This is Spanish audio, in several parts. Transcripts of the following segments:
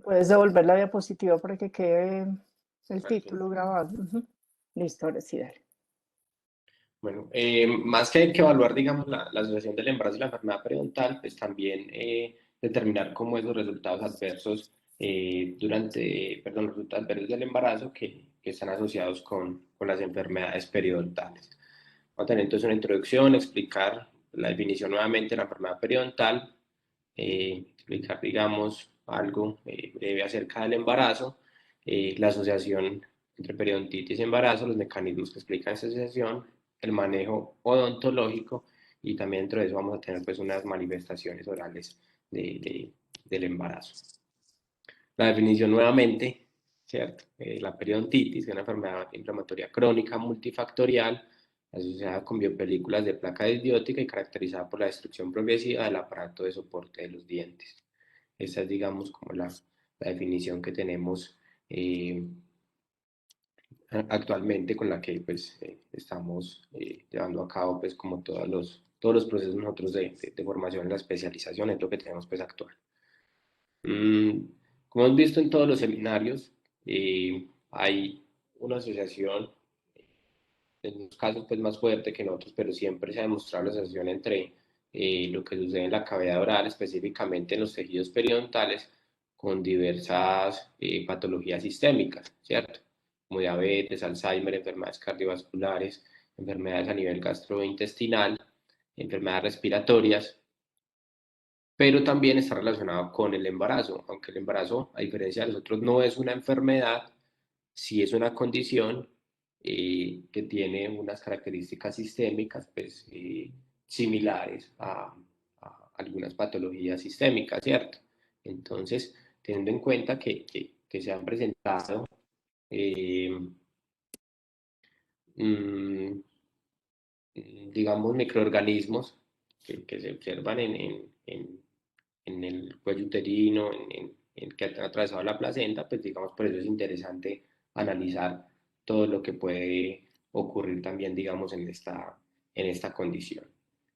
Puedes devolver la diapositiva para que quede el Aquí. título grabado. Ujú. Listo, ahora sí, dale. Bueno, más que evaluar, digamos, la asociación del embarazo y la enfermedad periodontal, pues también determinar cómo esos resultados adversos perdón, los resultados adversos del embarazo que están asociados con las enfermedades periodontales. Vamos a tener entonces una introducción, explicar la definición nuevamente de la enfermedad periodontal, explicar, digamos, algo breve acerca del embarazo, la asociación entre periodontitis y embarazo, los mecanismos que explican esa asociación, el manejo odontológico y también dentro de eso vamos a tener pues unas manifestaciones orales del embarazo. La definición nuevamente, ¿cierto? La periodontitis es una enfermedad inflamatoria crónica multifactorial asociada con biopelículas de placa disbiótica y caracterizada por la destrucción progresiva del aparato de soporte de los dientes. Esa es, digamos, como la definición que tenemos eh, actualmente con la que pues, estamos llevando a cabo pues, como todos los procesos nosotros de formación en la especialización, es lo que tenemos pues, actual. Mm, como hemos visto en todos los seminarios, hay una asociación, en unos casos pues más fuerte que en otros, pero siempre se ha demostrado la asociación entre lo que sucede en la cavidad oral, específicamente en los tejidos periodontales, con diversas patologías sistémicas, ¿cierto? Como diabetes, Alzheimer, enfermedades cardiovasculares, enfermedades a nivel gastrointestinal, enfermedades respiratorias, pero también está relacionado con el embarazo, aunque el embarazo, a diferencia de los otros, no es una enfermedad, sí es una condición que tiene unas características sistémicas pues, similares a algunas patologías sistémicas, ¿cierto? Entonces, teniendo en cuenta que se han presentado, eh, mm, digamos, microorganismos que se observan en el cuello uterino, en que ha atravesado la placenta, pues digamos, por eso es interesante analizar todo lo que puede ocurrir también, digamos, en esta condición.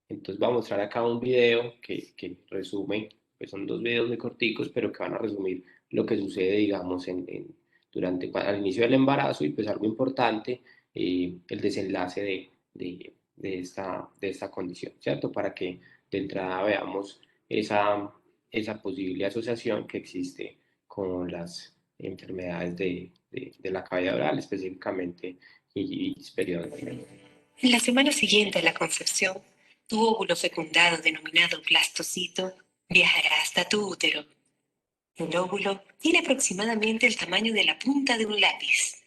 Entonces voy a mostrar acá un video que resume, pues son dos videos muy corticos, pero que van a resumir lo que sucede, digamos, al inicio del embarazo y pues algo importante, el desenlace de esta condición, ¿cierto? Para que de entrada veamos esa posible asociación que existe con las enfermedades de la cavidad oral, específicamente y periodontal. En la semana siguiente a la concepción, tu óvulo fecundado denominado blastocito viajará hasta tu útero. El óvulo tiene aproximadamente el tamaño de la punta de un lápiz.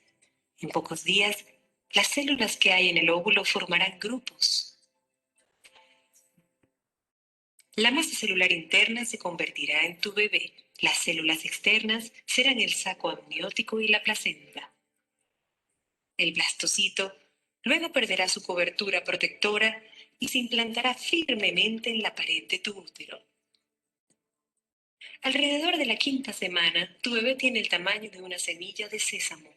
En pocos días, las células que hay en el óvulo formarán grupos. La masa celular interna se convertirá en tu bebé. Las células externas serán el saco amniótico y la placenta. El blastocito luego perderá su cobertura protectora y se implantará firmemente en la pared de tu útero. Alrededor de la quinta semana, tu bebé tiene el tamaño de una semilla de sésamo.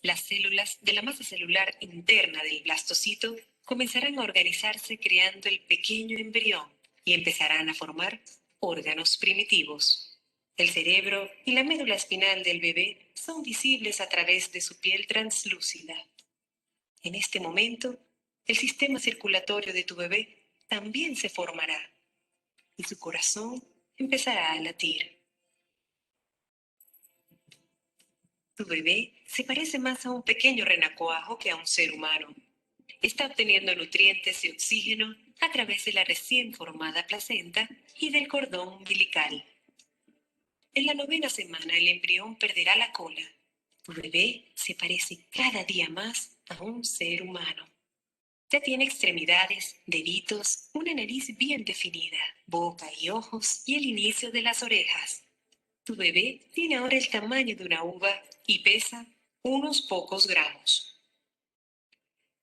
Las células de la masa celular interna del blastocito comenzarán a organizarse creando el pequeño embrión y empezarán a formar órganos primitivos. El cerebro y la médula espinal del bebé son visibles a través de su piel translúcida. En este momento, el sistema circulatorio de tu bebé también se formará y su corazón empezará a latir. Tu bebé se parece más a un pequeño renacuajo que a un ser humano. Está obteniendo nutrientes y oxígeno a través de la recién formada placenta y del cordón umbilical. En la novena semana el embrión perderá la cola. Tu bebé se parece cada día más a un ser humano. Ya tiene extremidades, deditos, una nariz bien definida, boca y ojos y el inicio de las orejas. Tu bebé tiene ahora el tamaño de una uva y pesa unos pocos gramos.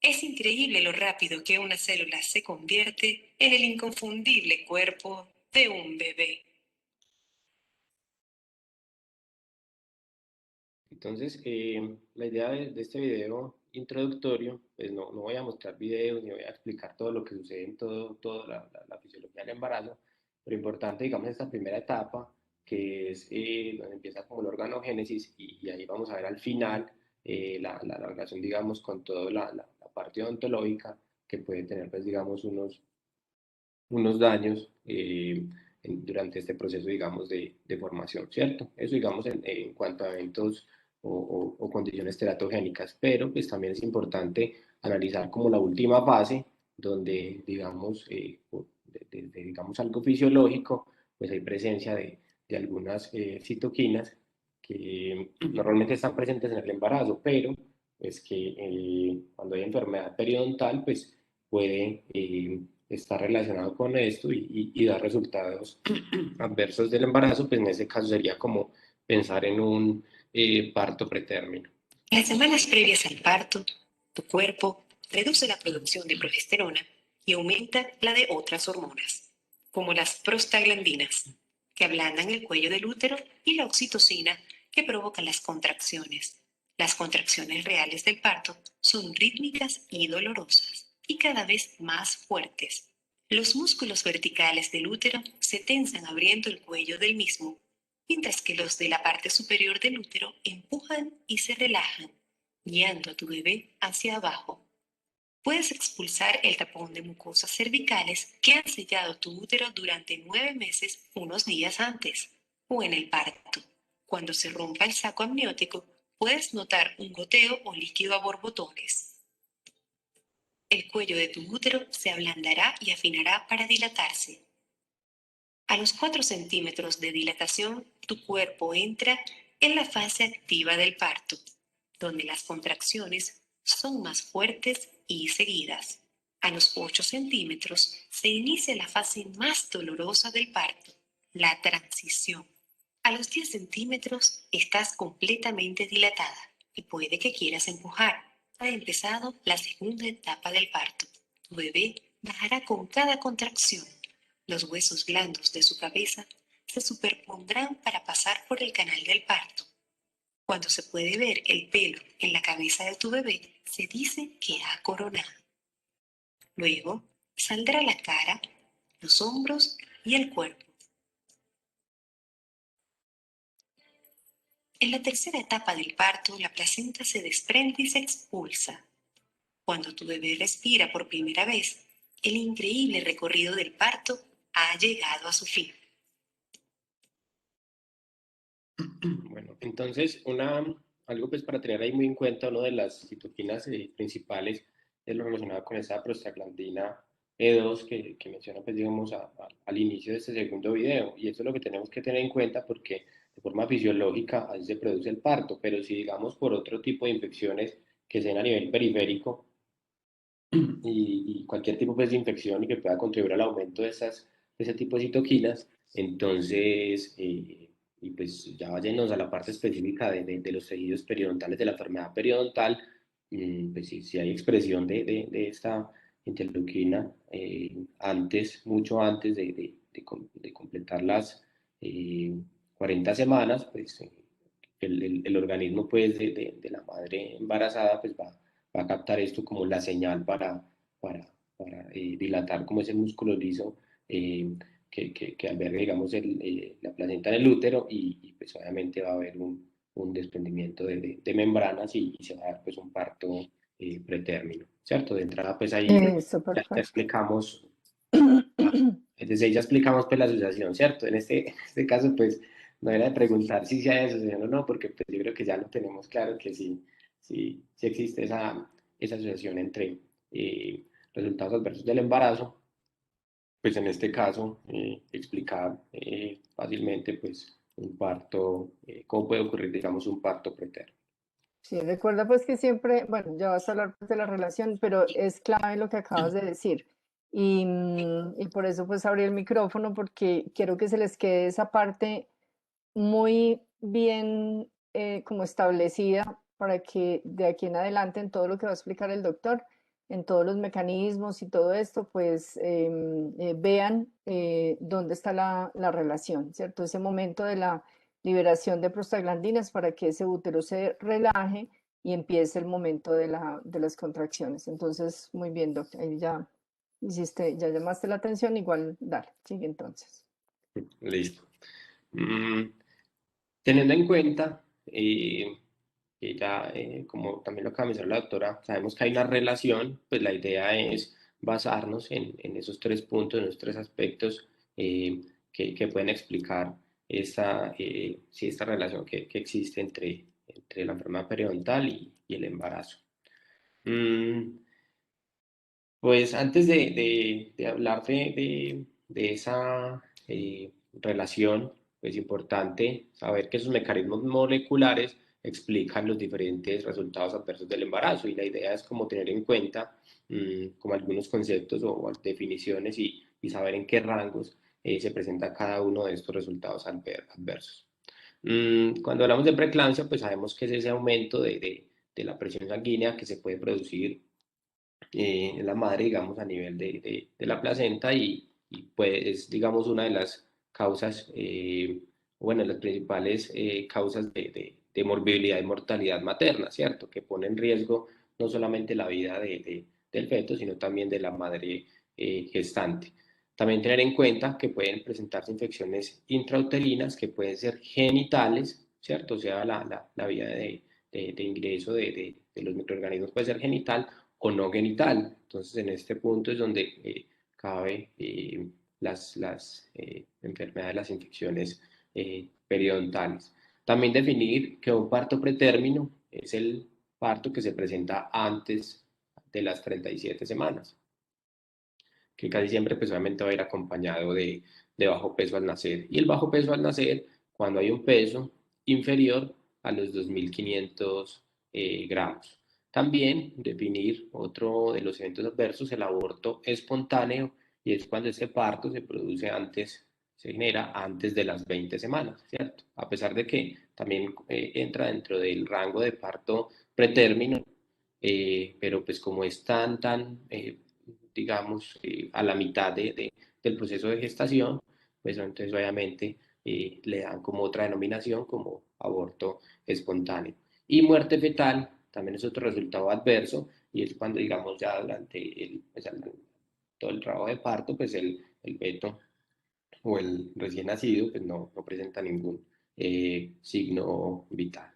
Es increíble lo rápido que una célula se convierte en el inconfundible cuerpo de un bebé. Entonces, la idea de este video introductorio, pues no voy a mostrar videos ni voy a explicar todo lo que sucede en toda la fisiología del embarazo, pero importante, digamos, esta primera etapa que es donde empieza como la organogénesis, y ahí vamos a ver al final la relación, digamos, con toda la parte odontológica que puede tener, pues, digamos, unos daños durante este proceso, digamos, de formación, ¿cierto? Eso, digamos, en cuanto a eventos o condiciones teratogénicas, pero pues también es importante analizar como la última fase, donde, digamos, digamos, algo fisiológico, pues hay presencia de algunas citoquinas que normalmente están presentes en el embarazo, pero es que cuando hay enfermedad periodontal, pues puede estar relacionado con esto y dar resultados adversos del embarazo, pues en ese caso sería como pensar en un parto pretérmino. En las semanas previas al parto, tu cuerpo reduce la producción de progesterona y aumenta la de otras hormonas, como las prostaglandinas, que ablandan el cuello del útero, y la oxitocina, que provoca las contracciones. Las contracciones reales del parto son rítmicas y dolorosas, y cada vez más fuertes. Los músculos verticales del útero se tensan abriendo el cuello del mismo, mientras que los de la parte superior del útero empujan y se relajan, guiando a tu bebé hacia abajo. Puedes expulsar el tapón de mucosas cervicales que han sellado tu útero durante 9 meses unos días antes, o en el parto. Cuando se rompa el saco amniótico, puedes notar un goteo o líquido a borbotones. El cuello de tu útero se ablandará y afinará para dilatarse. A los 4 centímetros de dilatación, tu cuerpo entra en la fase activa del parto, donde las contracciones son más fuertes y seguidas. A los 8 centímetros se inicia la fase más dolorosa del parto, la transición. A los 10 centímetros estás completamente dilatada y puede que quieras empujar. Ha empezado la segunda etapa del parto. Tu bebé bajará con cada contracción. Los huesos blandos de su cabeza se superpondrán para pasar por el canal del parto. Cuando se puede ver el pelo en la cabeza de tu bebé, se dice que ha coronado. Luego saldrá la cara, los hombros y el cuerpo. En la tercera etapa del parto, la placenta se desprende y se expulsa. Cuando tu bebé respira por primera vez, el increíble recorrido del parto ha llegado a su fin. Bueno, entonces, algo pues para tener ahí muy en cuenta, una de las citoquinas principales es lo relacionado con esa prostaglandina E2 que menciona, pues, digamos, al inicio de este segundo video. Y eso es lo que tenemos que tener en cuenta, porque de forma fisiológica así se produce el parto, pero si, digamos, por otro tipo de infecciones que sean a nivel periférico, y cualquier tipo, pues, de infección y que pueda contribuir al aumento de ese tipo de citoquinas, entonces, y pues ya váyanos a la parte específica de los tejidos periodontales, de la enfermedad periodontal. Pues si hay expresión de esta interleuquina antes, mucho antes de completar las 40 semanas, pues el organismo, pues, de la madre embarazada, pues va a captar esto como la señal para dilatar como ese músculo liso que alberga, digamos, la placenta en el útero, y pues obviamente va a haber un desprendimiento de membranas, y se va a dar, pues, un parto pretérmino, ¿cierto? De entrada, pues ahí Eso, ya te perfecto. explicamos, desde ahí ya explicamos, pues, la asociación, ¿cierto? En este caso, pues, no era de preguntar si se hay asociación o no, porque pues yo creo que ya lo tenemos claro, que sí existe esa asociación entre resultados adversos del embarazo. Pues en este caso, explicar fácilmente, pues, un parto, cómo puede ocurrir, digamos, un parto preterno. Sí, recuerda pues que siempre, bueno, ya vas a hablar pues, de la relación, pero es clave lo que acabas de decir. Y por eso pues abrí el micrófono, porque quiero que se les quede esa parte muy bien como establecida, para que de aquí en adelante, en todo lo que va a explicar el doctor, en todos los mecanismos y todo esto, pues vean dónde está la relación, ¿cierto? Ese momento de la liberación de prostaglandinas para que ese útero se relaje y empiece el momento de las contracciones. Entonces, muy bien, doctor, ahí ya hiciste, ya llamaste la atención, igual, dale, sigue entonces. Listo. Teniendo en cuenta que ya, como también lo acaba de mencionar la doctora, sabemos que hay una relación, pues la idea es basarnos en esos tres puntos, en esos tres aspectos que pueden explicar sí, esta relación que existe entre la enfermedad periodontal y el embarazo. Mm, pues antes de hablar de esa relación, pues importante saber que esos mecanismos moleculares explican los diferentes resultados adversos del embarazo y la idea es como tener en cuenta como algunos conceptos o definiciones y saber en qué rangos se presenta cada uno de estos resultados adversos. Cuando hablamos de preeclampsia, pues sabemos que es ese aumento de la presión sanguínea que se puede producir en la madre, digamos, a nivel de la placenta y pues es, digamos, una de las causas, bueno, las principales causas de morbilidad y mortalidad materna, ¿cierto? Que pone en riesgo no solamente la vida del feto, sino también de la madre gestante. También tener en cuenta que pueden presentarse infecciones intrauterinas que pueden ser genitales, ¿cierto? O sea, la vía de ingreso de los microorganismos puede ser genital o no genital. Entonces, en este punto es donde cabe las enfermedades, las infecciones periodontales. También definir que un parto pretérmino es el parto que se presenta antes de las 37 semanas, que casi siempre pues obviamente va a ir acompañado de bajo peso al nacer. Y el bajo peso al nacer cuando hay un peso inferior a los 2.500 gramos. También definir otro de los eventos adversos, el aborto espontáneo, y es cuando ese parto se produce antes, se genera antes de las 20 semanas, ¿cierto? A pesar de que también entra dentro del rango de parto pretérmino, pero pues como es tan digamos, a la mitad del proceso de gestación, pues entonces obviamente le dan como otra denominación como aborto espontáneo. Y muerte fetal también es otro resultado adverso y es cuando, digamos, ya durante todo el trabajo de parto, pues el feto o el recién nacido pues no presenta ningún signo vital.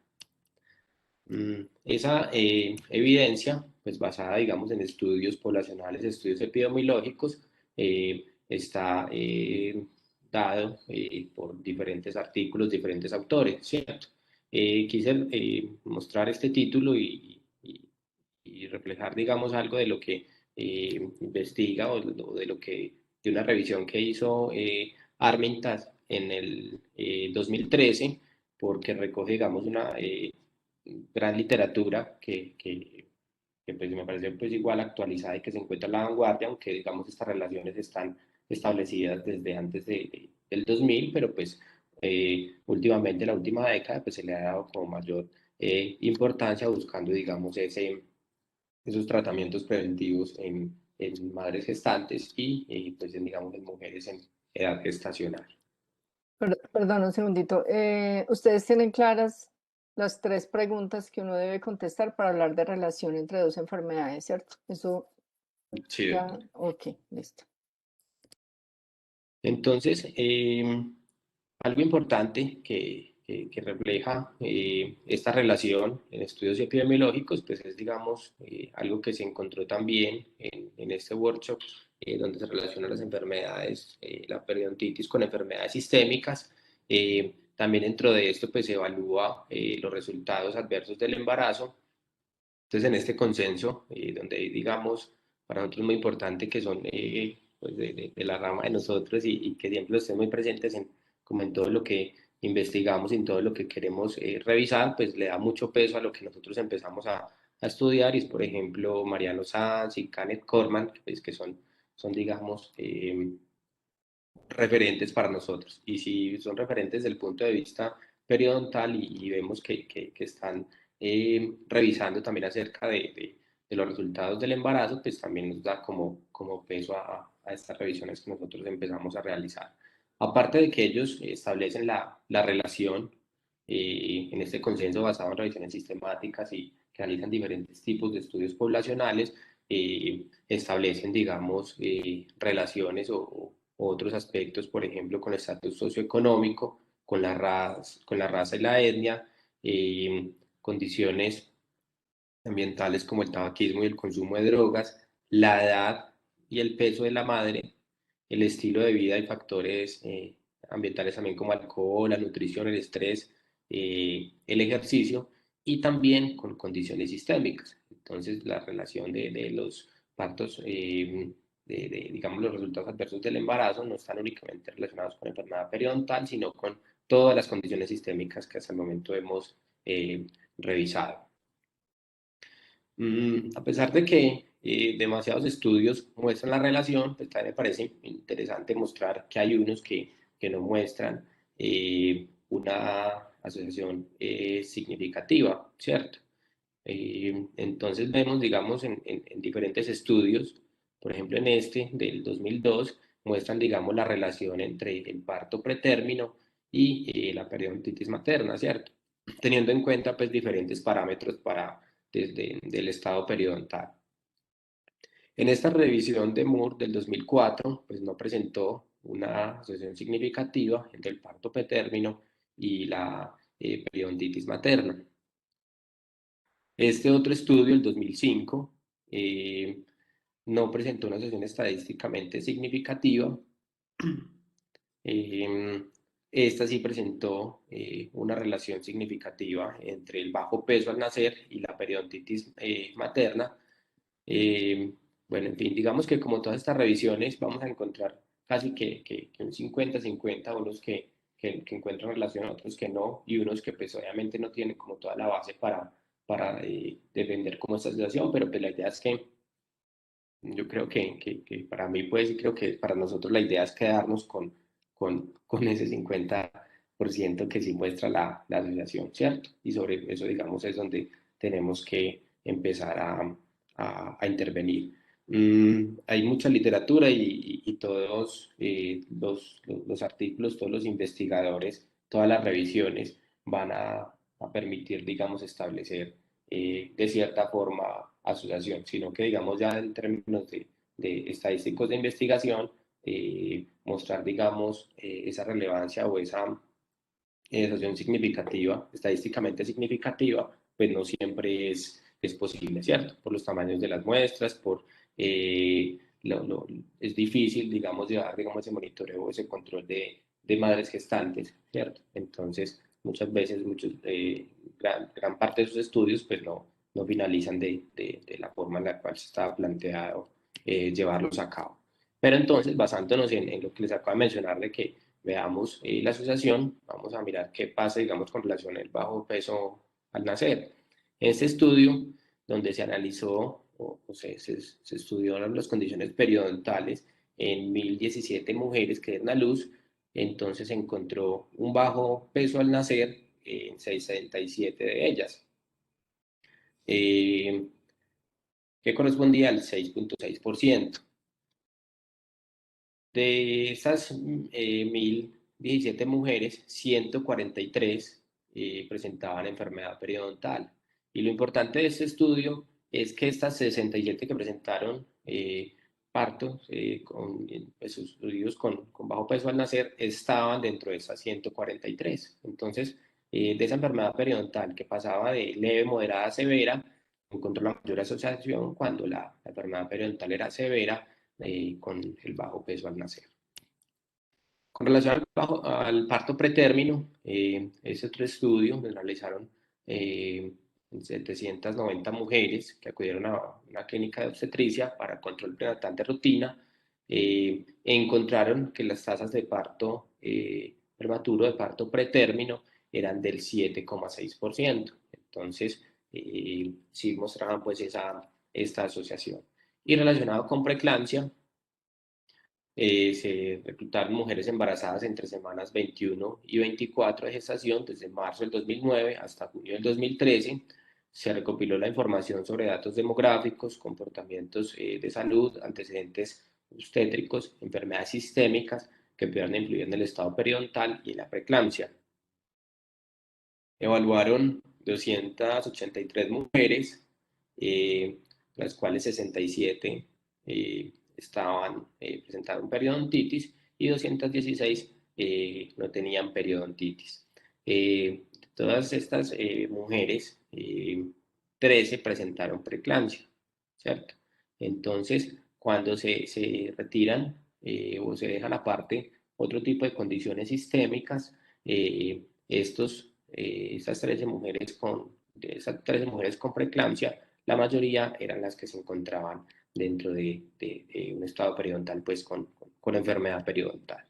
Esa evidencia, pues basada, digamos, en estudios poblacionales, estudios epidemiológicos, está dado por diferentes artículos, diferentes autores, ¿cierto? Quise mostrar este título y reflejar, digamos, algo de lo que investiga o de lo que, de una revisión que hizo Armintas en el 2013, porque recoge, digamos, una gran literatura que pues me parece pues igual actualizada y que se encuentra en la vanguardia, aunque digamos estas relaciones están establecidas desde antes del 2000, pero pues últimamente, la última década, pues se le ha dado como mayor importancia buscando, digamos, esos tratamientos preventivos en madres gestantes y pues en, digamos, en mujeres en edad gestacional. Perdón, un segundito. Ustedes tienen claras las tres preguntas que uno debe contestar para hablar de relación entre dos enfermedades, ¿cierto? Eso Sí, ya, ok, listo. entonces, algo importante que refleja esta relación en estudios epidemiológicos, pues es, digamos, algo que se encontró también en este workshop, donde se relacionan las enfermedades, la periodontitis con enfermedades sistémicas. También dentro de esto, pues se evalúa los resultados adversos del embarazo. Entonces, en este consenso, donde digamos, para nosotros es muy importante que son pues de la rama de nosotros y que siempre estén muy presentes como en todo lo que investigamos y en todo lo que queremos revisar, pues le da mucho peso a lo que nosotros empezamos a estudiar, y es, por ejemplo, Mariano Sanz y Kenneth Corman, pues, que son digamos, referentes para nosotros. Y si son referentes desde el punto de vista periodontal y vemos que están revisando también acerca de los resultados del embarazo, pues también nos da como peso a estas revisiones que nosotros empezamos a realizar. Aparte de que ellos establecen la relación en este consenso basado en revisiones sistemáticas y realizan diferentes tipos de estudios poblacionales, establecen, digamos, relaciones o otros aspectos, por ejemplo, con el estatus socioeconómico, con la raza y la etnia, condiciones ambientales como el tabaquismo y el consumo de drogas, la edad y el peso de la madre, el estilo de vida y factores ambientales también como alcohol, la nutrición, el estrés, el ejercicio y también con condiciones sistémicas. Entonces, la relación de los partos, digamos, los resultados adversos del embarazo no están únicamente relacionados con enfermedad periodontal, sino con todas las condiciones sistémicas que hasta el momento hemos revisado. A pesar de que demasiados estudios muestran la relación, pues también me parece interesante mostrar que hay unos que no muestran una asociación significativa, ¿cierto? Entonces vemos, digamos, en diferentes estudios, por ejemplo en este del 2002, muestran, digamos, la relación entre el parto pretérmino y la periodontitis materna, ¿cierto? Teniendo en cuenta, pues, diferentes parámetros desde el estado periodontal. En esta revisión de Moore del 2004, pues no presentó una asociación significativa entre el parto pretérmino y la periodontitis materna. Este otro estudio, el 2005, no presentó una asociación estadísticamente significativa. Esta sí presentó una relación significativa entre el bajo peso al nacer y la periodontitis materna. Bueno, en fin, digamos que como todas estas revisiones vamos a encontrar casi que un 50-50, unos que encuentran relación, otros que no, y unos que pues obviamente no tienen como toda la base para defender como esta situación, pero pues la idea es que yo creo que para mí pues y creo que para nosotros la idea es quedarnos con ese 50% que sí muestra la asociación, ¿cierto? Y sobre eso, digamos, es donde tenemos que empezar a intervenir. Hay mucha literatura y todos los artículos, todos los investigadores, todas las revisiones van a permitir, digamos, establecer de cierta forma asociación, sino que, digamos, ya en términos de estadísticos de investigación, mostrar, digamos, esa relevancia o esa asociación significativa, estadísticamente significativa, pues no siempre es posible, ¿cierto? Por los tamaños de las muestras, es difícil, digamos, llevar, digamos, ese monitoreo, ese control de madres gestantes, ¿cierto? Entonces, muchas veces, gran parte de sus estudios, pues no finalizan de la forma en la cual se estaba planteado llevarlos a cabo. Pero entonces, basándonos en lo que les acabo de mencionar de que veamos la asociación, vamos a mirar qué pasa, digamos, con relación al bajo peso al nacer. En este estudio, donde se analizó se estudió las condiciones periodontales en 1017 mujeres que dieron a luz, entonces se encontró un bajo peso al nacer en 67 de ellas, eh, que correspondía al 6.6%. De esas 1017 mujeres, 143 presentaban enfermedad periodontal. Y lo importante de este estudio es que estas 67 que presentaron partos pues, estudios con bajo peso al nacer estaban dentro de esas 143. Entonces, de esa enfermedad periodontal que pasaba de leve, moderada a severa, encontró la mayor asociación cuando la enfermedad periodontal era severa con el bajo peso al nacer. Con relación al parto pretérmino, es otro estudio donde realizaron 790 mujeres que acudieron a una clínica de obstetricia para control prenatal de rutina e encontraron que las tasas de parto prematuro, de parto pretérmino, eran del 7,6%. Entonces, sí mostraban pues esta asociación. Y relacionado con preeclampsia, se reclutaron mujeres embarazadas entre semanas 21 y 24 de gestación desde marzo del 2009 hasta junio del 2013. Se recopiló la información sobre datos demográficos, comportamientos de salud, antecedentes obstétricos, enfermedades sistémicas que pudieran influir en el estado periodontal y en la preeclampsia. Evaluaron 283 mujeres, las cuales 67 estaban presentaron periodontitis y 216 no tenían periodontitis. Todas estas mujeres, 13 presentaron preeclampsia, ¿cierto? Entonces, cuando se retiran o se dejan aparte otro tipo de condiciones sistémicas, estas 13 mujeres de esas 13 mujeres con preeclampsia, la mayoría eran las que se encontraban dentro de un estado periodontal, pues con enfermedad periodontal.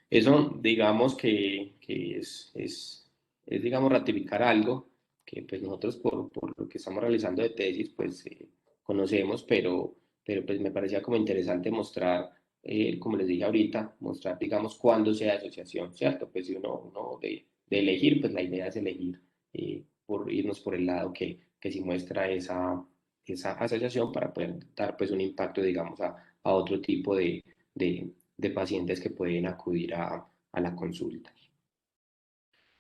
Eso, digamos que es, digamos, ratificar algo que pues nosotros por lo que estamos realizando de tesis, pues conocemos, pero pues me parecía como interesante mostrar, como les dije ahorita, mostrar, digamos, cuándo sea asociación, ¿cierto? Pues si uno de elegir, pues la idea es elegir por irnos por el lado que sí muestra esa asociación para poder dar pues un impacto, digamos, a otro tipo de pacientes que pueden acudir a la consulta.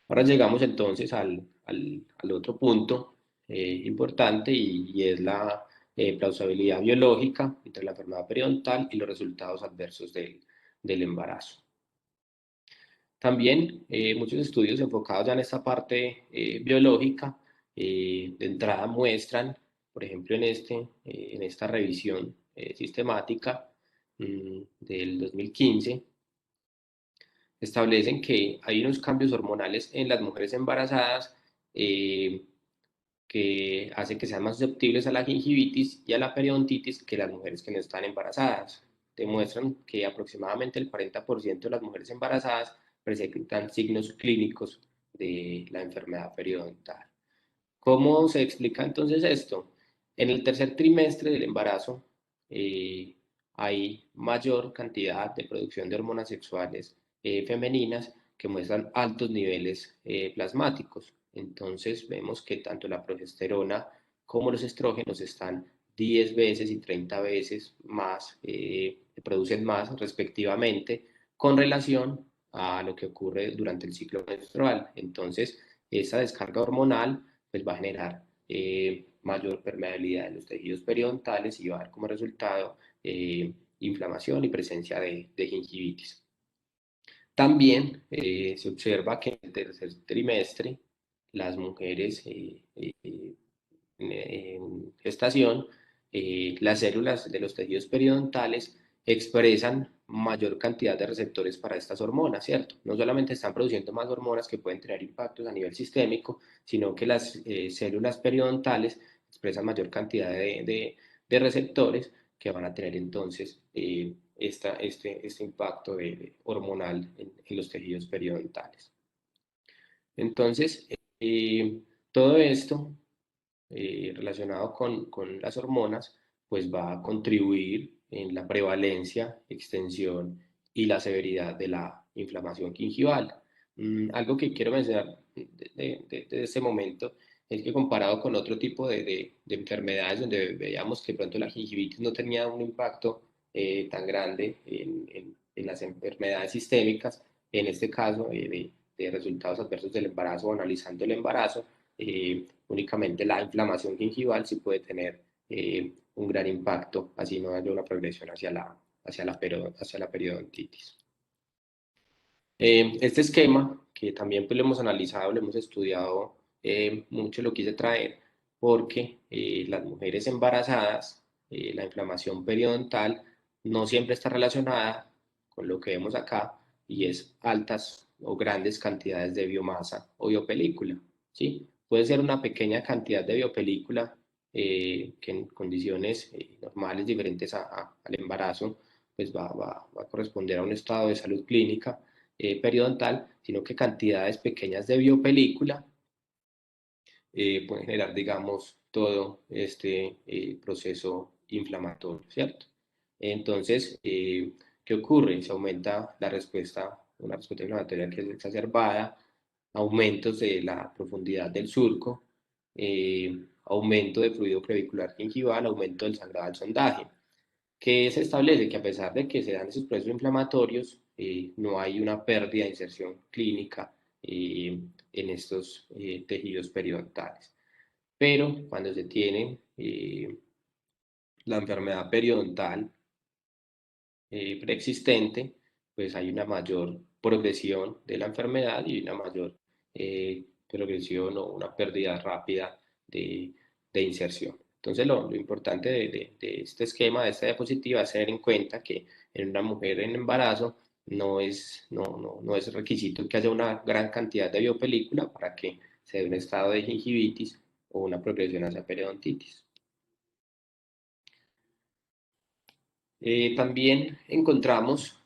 Ahora llegamos entonces al otro punto importante y es la plausibilidad biológica entre la enfermedad periodontal y los resultados adversos del embarazo. También muchos estudios enfocados ya en esta parte biológica de entrada muestran, por ejemplo en esta revisión sistemática del 2015, establecen que hay unos cambios hormonales en las mujeres embarazadas eh, que hacen que sean más susceptibles a la gingivitis y a la periodontitis que las mujeres que no están embarazadas. Demuestran que aproximadamente el 40% de las mujeres embarazadas presentan signos clínicos de la enfermedad periodontal. ¿Cómo se explica entonces esto? En el tercer trimestre del embarazo hay mayor cantidad de producción de hormonas sexuales femeninas que muestran altos niveles plasmáticos. Entonces vemos que tanto la progesterona como los estrógenos están 10 veces y 30 veces más, producen más respectivamente con relación a lo que ocurre durante el ciclo menstrual. Entonces, esa descarga hormonal pues va a generar mayor permeabilidad en los tejidos periodontales y va a dar como resultado inflamación y presencia de gingivitis. También se observa que en el tercer trimestre las mujeres en gestación, las células de los tejidos periodontales expresan mayor cantidad de receptores para estas hormonas, ¿cierto? No solamente están produciendo más hormonas que pueden tener impactos a nivel sistémico, sino que las células periodontales expresan mayor cantidad de receptores que van a tener entonces este impacto hormonal en los tejidos periodontales. Entonces, todo esto relacionado con las hormonas, pues va a contribuir en la prevalencia, extensión y la severidad de la inflamación gingival. Algo que quiero mencionar desde este momento es que comparado con otro tipo de enfermedades donde veíamos que pronto la gingivitis no tenía un impacto tan grande en las enfermedades sistémicas, en este caso de resultados adversos del embarazo o analizando el embarazo, únicamente la inflamación gingival sí puede tener un gran impacto, así no haya una progresión hacia la periodontitis. Este esquema, que también pues, lo hemos analizado, lo hemos estudiado mucho, lo quise traer porque las mujeres embarazadas, la inflamación periodontal no siempre está relacionada con lo que vemos acá y es altas o grandes cantidades de biomasa o biopelícula, ¿sí? Puede ser una pequeña cantidad de biopelícula que en condiciones normales diferentes al embarazo pues va a corresponder a un estado de salud clínica periodontal, sino que cantidades pequeñas de biopelícula pueden generar, digamos, todo este proceso inflamatorio, ¿cierto? Entonces, ¿qué ocurre? Se aumenta la respuesta, una respuesta inflamatoria que es exacerbada, aumentos de la profundidad del surco, aumento de fluido clavicular gingival, aumento del sangrado al sondaje, que se establece que a pesar de que se dan esos procesos inflamatorios, no hay una pérdida de inserción clínica en estos tejidos periodontales. Pero cuando se tiene la enfermedad periodontal preexistente, pues hay una mayor progresión de la enfermedad y una mayor progresión o una pérdida rápida de inserción. Entonces, lo importante de este esquema, de esta diapositiva, es tener en cuenta que en una mujer en embarazo no es requisito que haya una gran cantidad de biopelícula para que se dé un estado de gingivitis o una progresión hacia periodontitis. También encontramos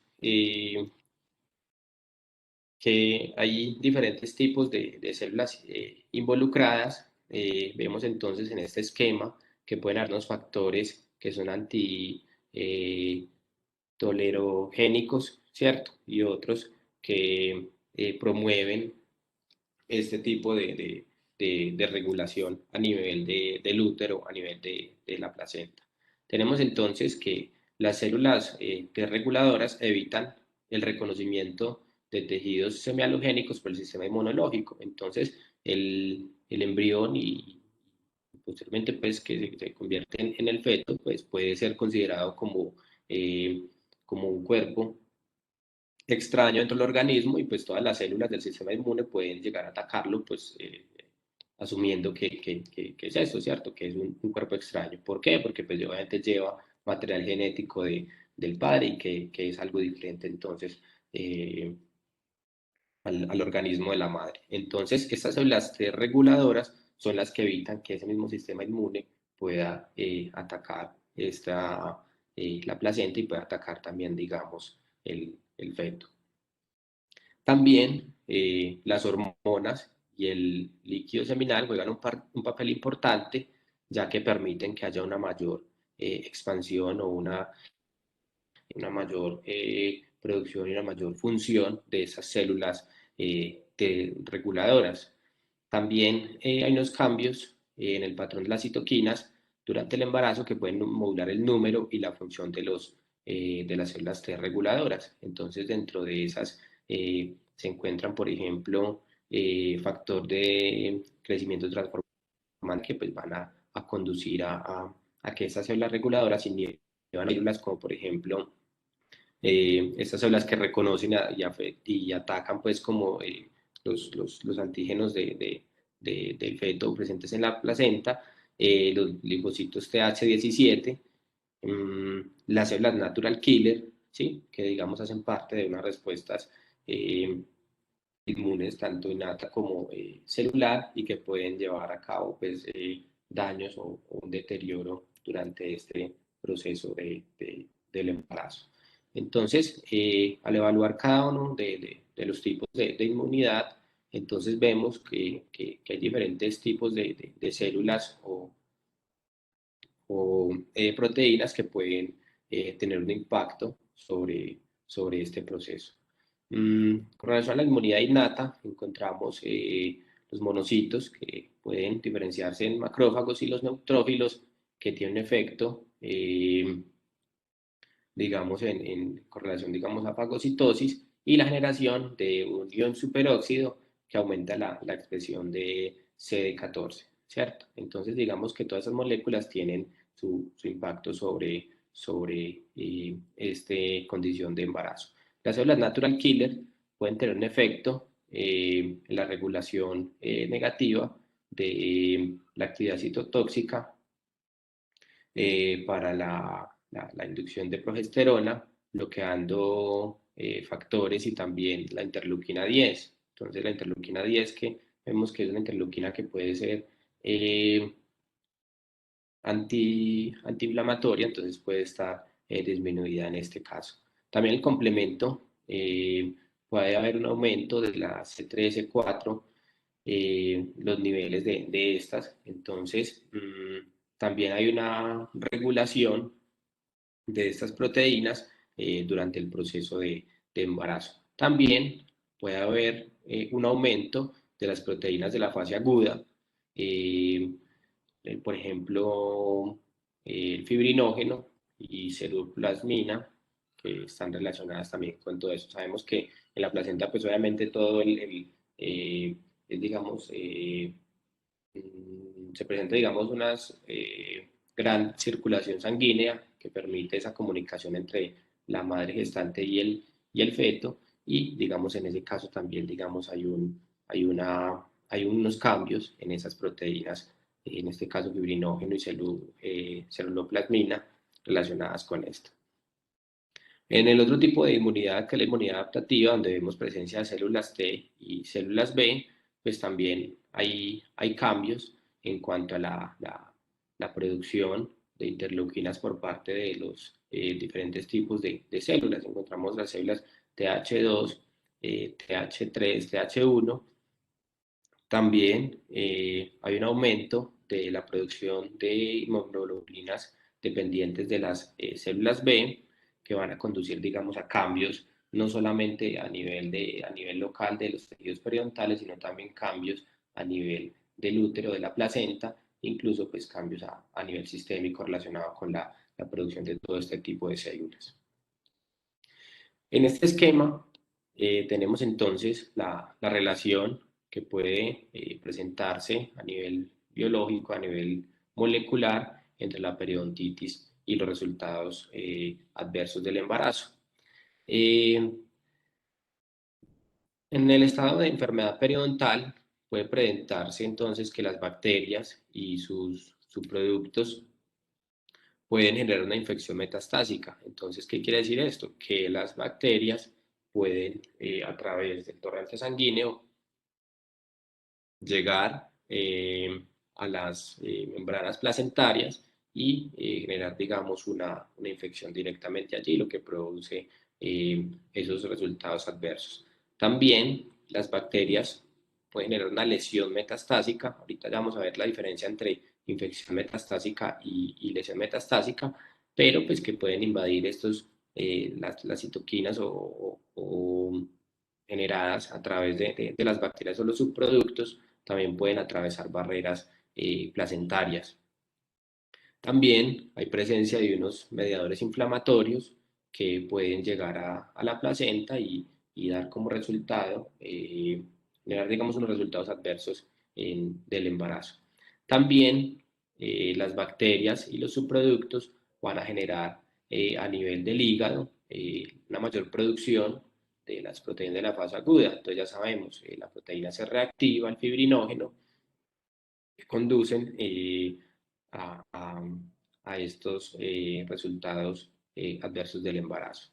que hay diferentes tipos de células involucradas. Vemos entonces en este esquema que pueden darnos factores que son antitolerogénicos, ¿cierto? Y otros que promueven este tipo de regulación a nivel del útero, a nivel de la placenta. Tenemos entonces que las células T-reguladoras evitan el reconocimiento de tejidos semialogénicos por el sistema inmunológico. Entonces, el embrión y posteriormente pues que se convierte en el feto, pues puede ser considerado como un cuerpo extraño dentro del organismo y pues todas las células del sistema inmune pueden llegar a atacarlo, pues asumiendo que es eso, ¿cierto? Que es un cuerpo extraño. ¿Por qué? Porque pues obviamente lleva material genético del padre y que es algo diferente entonces al organismo de la madre. Entonces, estas células T reguladoras son las que evitan que ese mismo sistema inmune pueda atacar la placenta y pueda atacar también, digamos, el feto. También las hormonas y el líquido seminal juegan un papel importante, ya que permiten que haya una mayor expansión o una mayor producción y una mayor función de esas células reguladoras. También hay unos cambios en el patrón de las citoquinas durante el embarazo que pueden modular el número y la función de las células T reguladoras. Entonces, dentro de esas se encuentran, por ejemplo, factor de crecimiento transformante que pues, van a conducir a que esas células reguladoras inhiban células como, por ejemplo, estas células que reconocen y atacan pues como los antígenos del feto presentes en la placenta, los linfocitos TH17, las células natural killer, ¿sí? Que digamos hacen parte de unas respuestas inmunes tanto innata como celular y que pueden llevar a cabo pues, daños o un deterioro durante este proceso del embarazo. Entonces, al evaluar cada uno de los tipos de inmunidad, entonces vemos que hay diferentes tipos de células o proteínas que pueden tener un impacto sobre este proceso. Con relación a la inmunidad innata, encontramos los monocitos que pueden diferenciarse en macrófagos y los neutrófilos que tienen un efecto, digamos, en correlación, digamos, a fagocitosis y la generación de un ion superóxido que aumenta la expresión de CD14, ¿cierto? Entonces, digamos que todas esas moléculas tienen su impacto sobre esta condición de embarazo. Las células natural killer pueden tener un efecto en la regulación negativa de la actividad citotóxica para la inducción de progesterona, bloqueando factores y también la interleuquina 10. Entonces la interleuquina 10 que vemos que es una interleuquina que puede ser antiinflamatoria, entonces puede estar disminuida en este caso. También el complemento, puede haber un aumento de la C3, C4, los niveles de estas, entonces también hay una regulación de estas proteínas durante el proceso de embarazo. También puede haber un aumento de las proteínas de la fase aguda, por ejemplo, el fibrinógeno y ceruloplasmina, que están relacionadas también con todo eso. Sabemos que en la placenta, pues obviamente todo digamos, se presenta, digamos, una gran circulación sanguínea que permite esa comunicación entre la madre gestante y el feto, y digamos en ese caso también digamos hay unos cambios en esas proteínas, en este caso fibrinógeno y celuloplasmina relacionadas con esto. En el otro tipo de inmunidad, que es la inmunidad adaptativa, donde vemos presencia de células T y células B, pues también hay cambios en cuanto a la producción de interleuquinas por parte de los diferentes tipos de células. Encontramos las células TH2, TH3, TH1. También hay un aumento de la producción de inmunoglobulinas dependientes de las células B, que van a conducir, digamos, a cambios no solamente a nivel local de los tejidos periodontales, sino también cambios a nivel del útero, de la placenta, incluso pues cambios a nivel sistémico relacionado con la producción de todo este tipo de células. En este esquema tenemos entonces la relación que puede presentarse a nivel biológico, a nivel molecular, entre la periodontitis y los resultados adversos del embarazo. En el estado de enfermedad periodontal puede presentarse entonces que las bacterias y sus subproductos pueden generar una infección metastásica. Entonces, ¿qué quiere decir esto? Que las bacterias pueden, a través del torrente sanguíneo, llegar a las membranas placentarias y generar, digamos, una infección directamente allí, lo que produce esos resultados adversos. También las bacterias pueden generar una lesión metastásica. Ahorita ya vamos a ver la diferencia entre infección metastásica y lesión metastásica, pero pues que pueden invadir las citoquinas o generadas a través de las bacterias o los subproductos, también pueden atravesar barreras placentarias. También hay presencia de unos mediadores inflamatorios que pueden llegar a la placenta y dar como resultado, generar, digamos, unos resultados adversos del embarazo. También las bacterias y los subproductos van a generar a nivel del hígado una mayor producción de las proteínas de la fase aguda. Entonces ya sabemos, la proteína C reactiva, el fibrinógeno, que conducen a, a, a, estos resultados adversos del embarazo.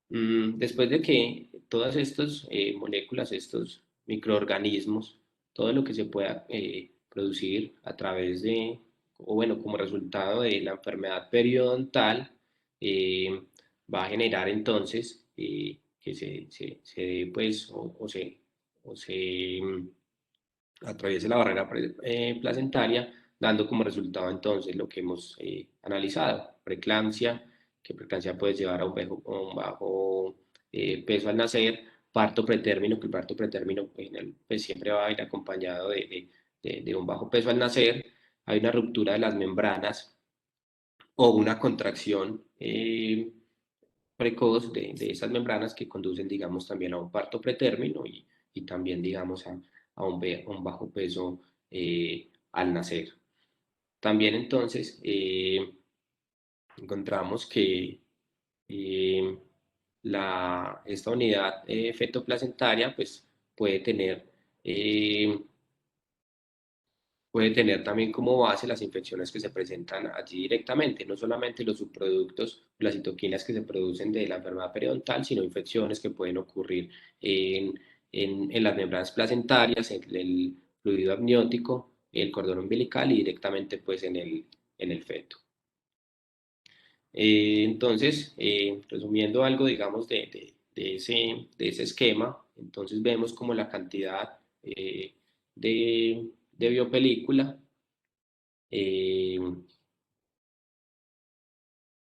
Después de que todas estas moléculas, estos microorganismos, todo lo que se pueda producir a través de, o bueno, como resultado de la enfermedad periodontal, va a generar entonces que pues, o se atraviese la barrera placentaria, dando como resultado entonces lo que hemos analizado, preeclampsia, que preeclampsia puede llevar a un bajo peso al nacer, parto pretérmino, que el parto pretérmino pues, siempre va a ir acompañado de un bajo peso al nacer, hay una ruptura de las membranas o una contracción precoz de esas membranas que conducen, digamos, también a un parto pretérmino y también, digamos, a un bajo peso al nacer. También entonces encontramos que esta unidad fetoplacentaria pues, eh, puede tener también como base las infecciones que se presentan allí directamente, no solamente los subproductos, las citoquinas que se producen de la enfermedad periodontal, sino infecciones que pueden ocurrir en las membranas placentarias, en el fluido amniótico, el cordón umbilical y directamente pues en el feto. Entonces, resumiendo algo, digamos, de ese esquema, entonces vemos como la cantidad de biopelícula,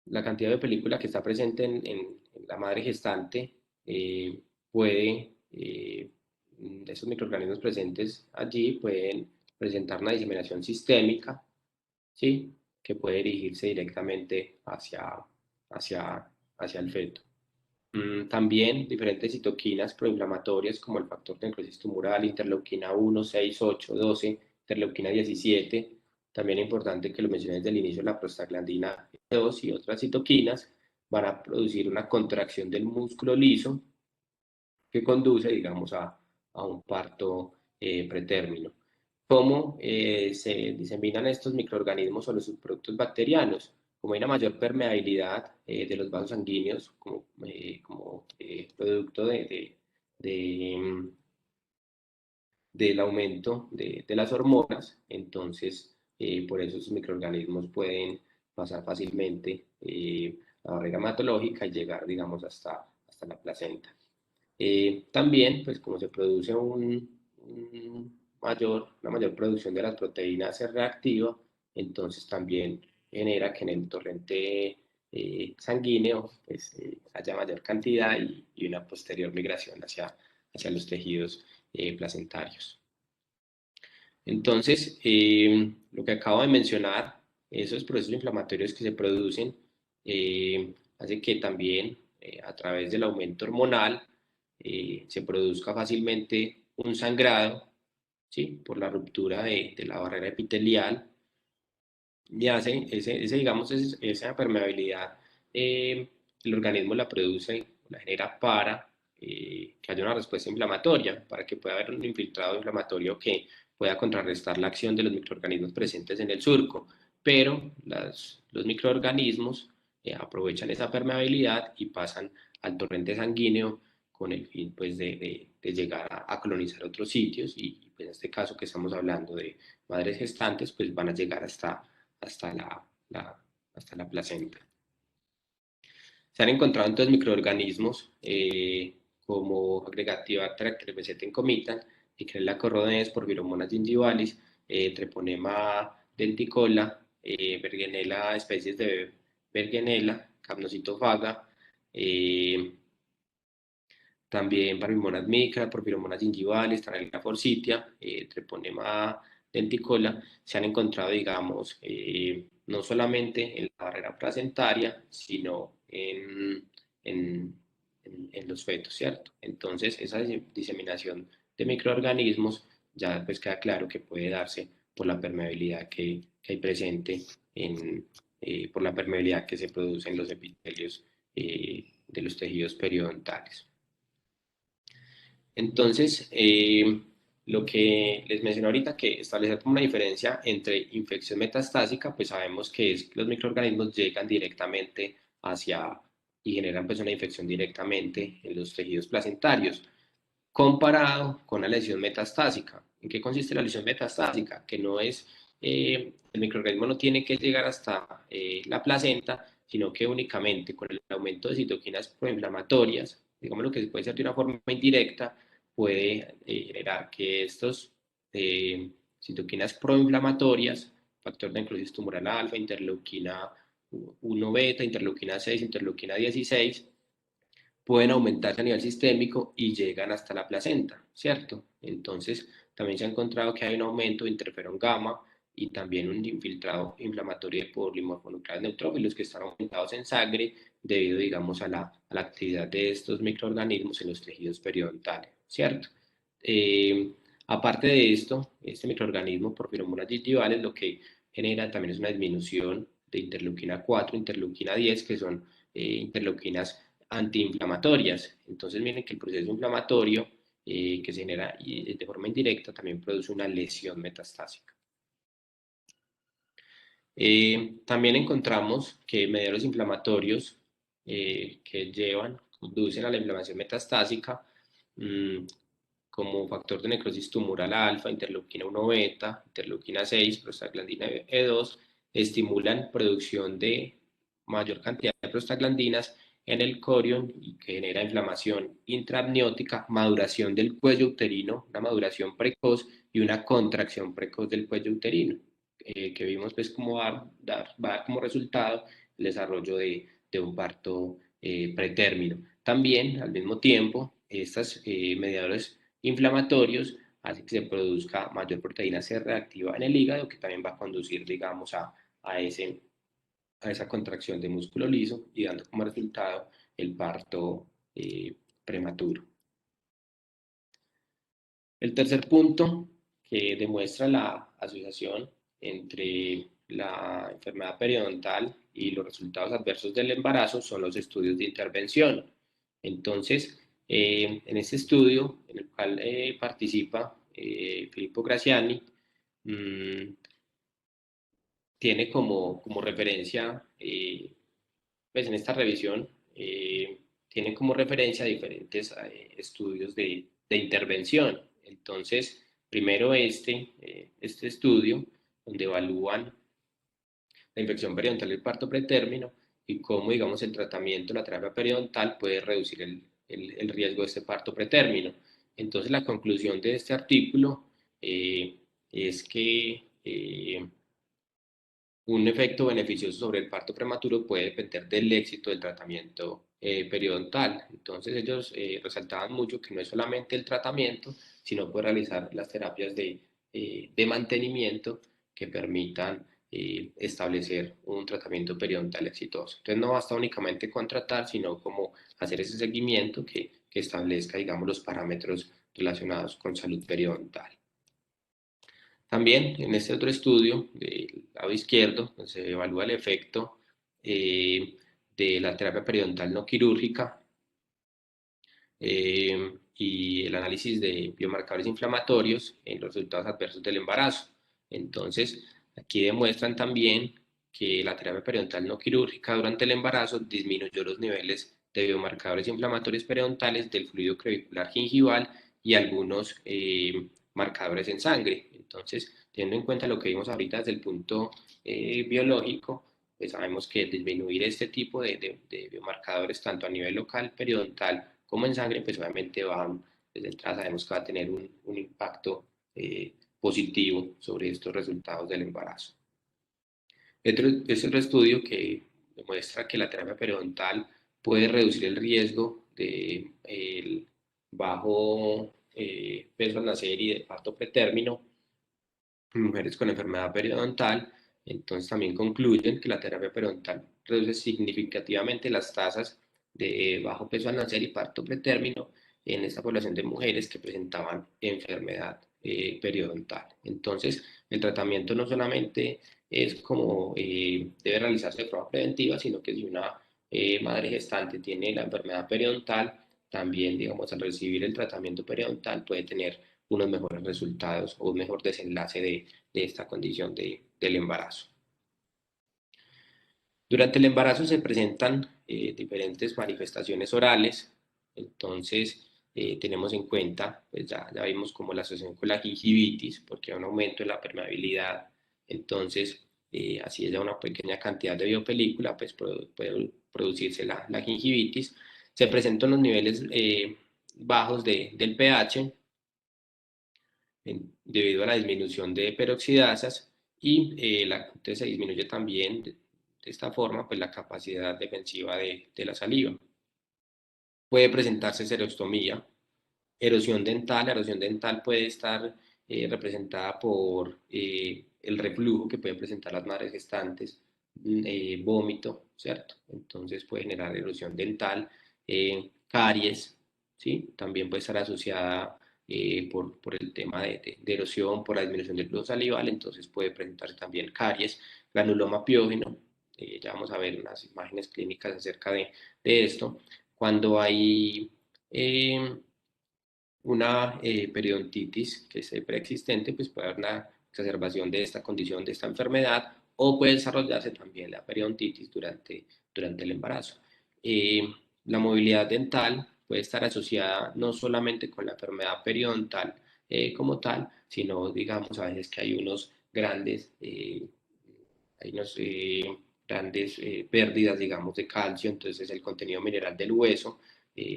la cantidad de película que está presente en la madre gestante puede, esos microorganismos presentes allí pueden presentar una diseminación sistémica, ¿sí? Que puede dirigirse directamente hacia el feto. También diferentes citoquinas proinflamatorias como el factor de necrosis tumoral, interleuquina 1, 6, 8, 12, interleuquina 17. También es importante que lo mencioné desde el inicio, la prostaglandina 2 y otras citoquinas van a producir una contracción del músculo liso que conduce, digamos, a un parto pretérmino. ¿Cómo se diseminan estos microorganismos o los subproductos bacterianos? Como hay una mayor permeabilidad de los vasos sanguíneos como producto de, del aumento de las hormonas, entonces por eso esos microorganismos pueden pasar fácilmente la barrera hematológica y llegar, digamos, hasta la placenta. También, pues como se produce una mayor producción de las proteínas C reactiva, entonces también genera que en el torrente sanguíneo pues, haya mayor cantidad y una posterior migración hacia los tejidos placentarios. Entonces, lo que acabo de mencionar, esos procesos inflamatorios que se producen, hace que también a través del aumento hormonal se produzca fácilmente un sangrado, ¿sí? Por la ruptura de la barrera epitelial y hace digamos, esa permeabilidad, el organismo la produce, la genera para que haya una respuesta inflamatoria, para que pueda haber un infiltrado inflamatorio que pueda contrarrestar la acción de los microorganismos presentes en el surco. Pero los microorganismos aprovechan esa permeabilidad y pasan al torrente sanguíneo con el fin pues, de llegar a colonizar otros sitios y pues, en este caso que estamos hablando de madres gestantes, pues van a llegar hasta hasta la placenta. Se han encontrado entonces microorganismos como Agregatibacter actinomycetin y Echinacea corrodenes, Porphyromonas gingivalis, Treponema denticola, Bergenella, especies de Bergenella, Capnocitofaga, también Parvimonas micra, Porphyromonas gingivalis, Tranella forsythia, Treponema denticola, se han encontrado, digamos, no solamente en la barrera placentaria, sino en los fetos, ¿cierto? Entonces, esa diseminación de microorganismos ya pues queda claro que puede darse por la permeabilidad que hay presente, por la permeabilidad que se produce en los epitelios de los tejidos periodontales. Entonces, lo que les mencioné ahorita, que establecer como una diferencia entre infección metastásica, pues sabemos que los microorganismos llegan directamente hacia y generan pues una infección directamente en los tejidos placentarios, comparado con la lesión metastásica. ¿En qué consiste la lesión metastásica? Que no es, el microorganismo no tiene que llegar hasta la placenta, sino que únicamente con el aumento de citoquinas proinflamatorias, digamos lo que puede ser de una forma indirecta, puede generar que estos citoquinas proinflamatorias, factor de necrosis tumoral alfa, interleuquina 1 beta, interleuquina 6, interleuquina 16, pueden aumentarse a nivel sistémico y llegan hasta la placenta, ¿cierto? Entonces, también se ha encontrado que hay un aumento de interferón gamma y también un infiltrado inflamatorio de polimorfonucleares neutrófilos que están aumentados en sangre debido, digamos, a la actividad de estos microorganismos en los tejidos periodontales, ¿cierto? Aparte de esto, este microorganismo, Porphyromonas gingivales, lo que genera también es una disminución de interleuquina 4, interleuquina 10, que son interleuquinas antiinflamatorias. Entonces miren que el proceso inflamatorio que se genera de forma indirecta también produce una lesión metastásica. También encontramos que mediadores inflamatorios que conducen a la inflamación metastásica, como factor de necrosis tumoral alfa, interleuquina 1 beta, interleuquina 6, prostaglandina E2, estimulan producción de mayor cantidad de prostaglandinas en el corion y que genera inflamación intraamniótica, maduración del cuello uterino, una maduración precoz y una contracción precoz del cuello uterino, que vimos pues cómo va a dar como resultado el desarrollo de un parto pretérmino. También, al mismo tiempo, estos mediadores inflamatorios hacen que se produzca mayor proteína C reactiva en el hígado, que también va a conducir, digamos, a esa contracción de músculo liso y dando como resultado el parto prematuro. El tercer punto que demuestra la asociación entre la enfermedad periodontal y los resultados adversos del embarazo son los estudios de intervención. Entonces, en este estudio, en el cual participa Filippo Graziani, tiene como referencia, pues en esta revisión, tiene como referencia diferentes estudios de intervención. Entonces, primero este estudio, donde evalúan la infección periodontal y el parto pretérmino y cómo, digamos, el tratamiento, la terapia periodontal puede reducir el riesgo de este parto pretérmino. Entonces, la conclusión de este artículo es que un efecto beneficioso sobre el parto prematuro puede depender del éxito del tratamiento periodontal. Entonces ellos resaltaban mucho que no es solamente el tratamiento, sino poder realizar las terapias de mantenimiento que permitan establecer un tratamiento periodontal exitoso. Entonces no basta únicamente con tratar, sino como hacer ese seguimiento que establezca, digamos, los parámetros relacionados con salud periodontal. También en este otro estudio, del lado izquierdo, se evalúa el efecto de la terapia periodontal no quirúrgica y el análisis de biomarcadores inflamatorios en los resultados adversos del embarazo. Entonces, aquí demuestran también que la terapia periodontal no quirúrgica durante el embarazo disminuyó los niveles de biomarcadores inflamatorios periodontales del fluido crevicular gingival y algunos marcadores en sangre. Entonces, teniendo en cuenta lo que vimos ahorita desde el punto biológico, pues sabemos que disminuir este tipo de biomarcadores, tanto a nivel local, periodontal, como en sangre, pues obviamente desde entrada sabemos que va a tener un impacto positivo sobre estos resultados del embarazo. Es otro estudio que demuestra que la terapia periodontal puede reducir el riesgo de el bajo peso al nacer y de parto pretérmino en mujeres con enfermedad periodontal. Entonces también concluyen que la terapia periodontal reduce significativamente las tasas de bajo peso al nacer y parto pretérmino en esta población de mujeres que presentaban enfermedad periodontal. Entonces, el tratamiento no solamente es como debe realizarse de forma preventiva, sino que si una madre gestante tiene la enfermedad periodontal, también, digamos, al recibir el tratamiento periodontal puede tener unos mejores resultados o un mejor desenlace de esta condición del embarazo. Durante el embarazo se presentan diferentes manifestaciones orales, entonces tenemos en cuenta, pues ya vimos como la asociación con la gingivitis, porque hay un aumento en la permeabilidad, entonces así es ya una pequeña cantidad de biopelícula, pues puede producirse la gingivitis. Se presentan los niveles bajos del pH, debido a la disminución de peroxidasas y entonces se disminuye también de esta forma pues la capacidad defensiva de la saliva. Puede presentarse serostomía, erosión dental. La erosión dental puede estar representada por el reflujo que pueden presentar las madres gestantes, vómito, ¿cierto? Entonces puede generar erosión dental, caries, ¿sí? También puede estar asociada por el tema de erosión, por la disminución del flujo salival, entonces puede presentarse también caries, granuloma piógeno, ya vamos a ver unas imágenes clínicas acerca de esto. Cuando hay una periodontitis que es preexistente, pues puede haber una exacerbación de esta condición, de esta enfermedad, o puede desarrollarse también la periodontitis durante el embarazo. La movilidad dental puede estar asociada no solamente con la enfermedad periodontal como tal, sino, digamos, a veces que hay unos grandes, grandes pérdidas, digamos, de calcio, entonces el contenido mineral del hueso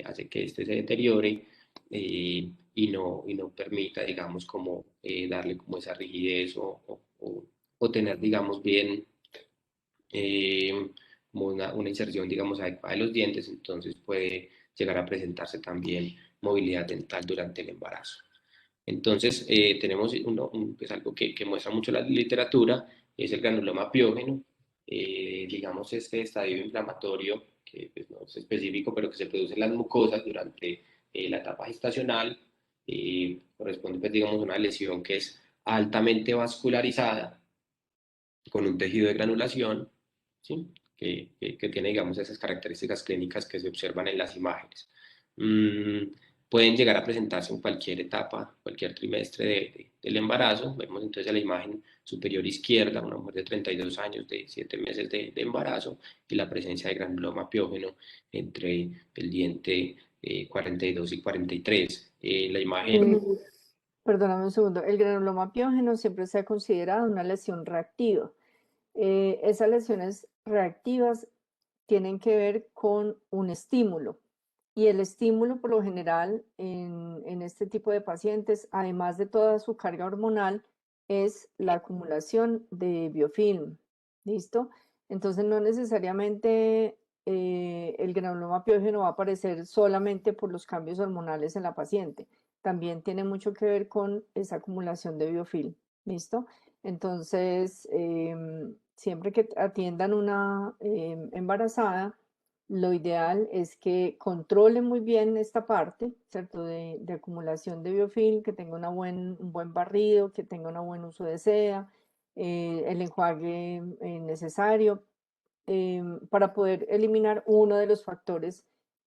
hace que este se deteriore y no permita, digamos, como darle como esa rigidez o tener, digamos, bien como una inserción, digamos, adecuada de los dientes, entonces puede llegar a presentarse también movilidad dental durante el embarazo. Entonces, tenemos pues algo que muestra mucho la literatura, es el granuloma piógeno, digamos, este estadio inflamatorio, que pues, no es específico, pero que se produce en las mucosas durante la etapa gestacional, corresponde, pues, digamos, a una lesión que es altamente vascularizada, con un tejido de granulación, ¿sí? que tiene, digamos, esas características clínicas que se observan en las imágenes. Mm, Pueden llegar a presentarse en cualquier etapa, cualquier trimestre del embarazo. Vemos entonces a la imagen superior izquierda una mujer de 32 años, de 7 meses de embarazo, y la presencia de granuloma piógeno entre el diente 42 y 43. La imagen, Eh, Perdóname un segundo, el granuloma piógeno siempre se ha considerado una lesión reactiva. Esas lesiones reactivas tienen que ver con un estímulo. Y el estímulo, por lo general, en este tipo de pacientes, además de toda su carga hormonal, es la acumulación de biofilm. ¿Listo? Entonces, no necesariamente el granuloma piógeno va a aparecer solamente por los cambios hormonales en la paciente. También tiene mucho que ver con esa acumulación de biofilm. ¿Listo? Entonces, siempre que atiendan una embarazada, lo ideal es que controle muy bien esta parte, ¿cierto? De acumulación de biofilm, que tenga un buen barrido, que tenga un buen uso de seda, el enjuague necesario para poder eliminar uno de los factores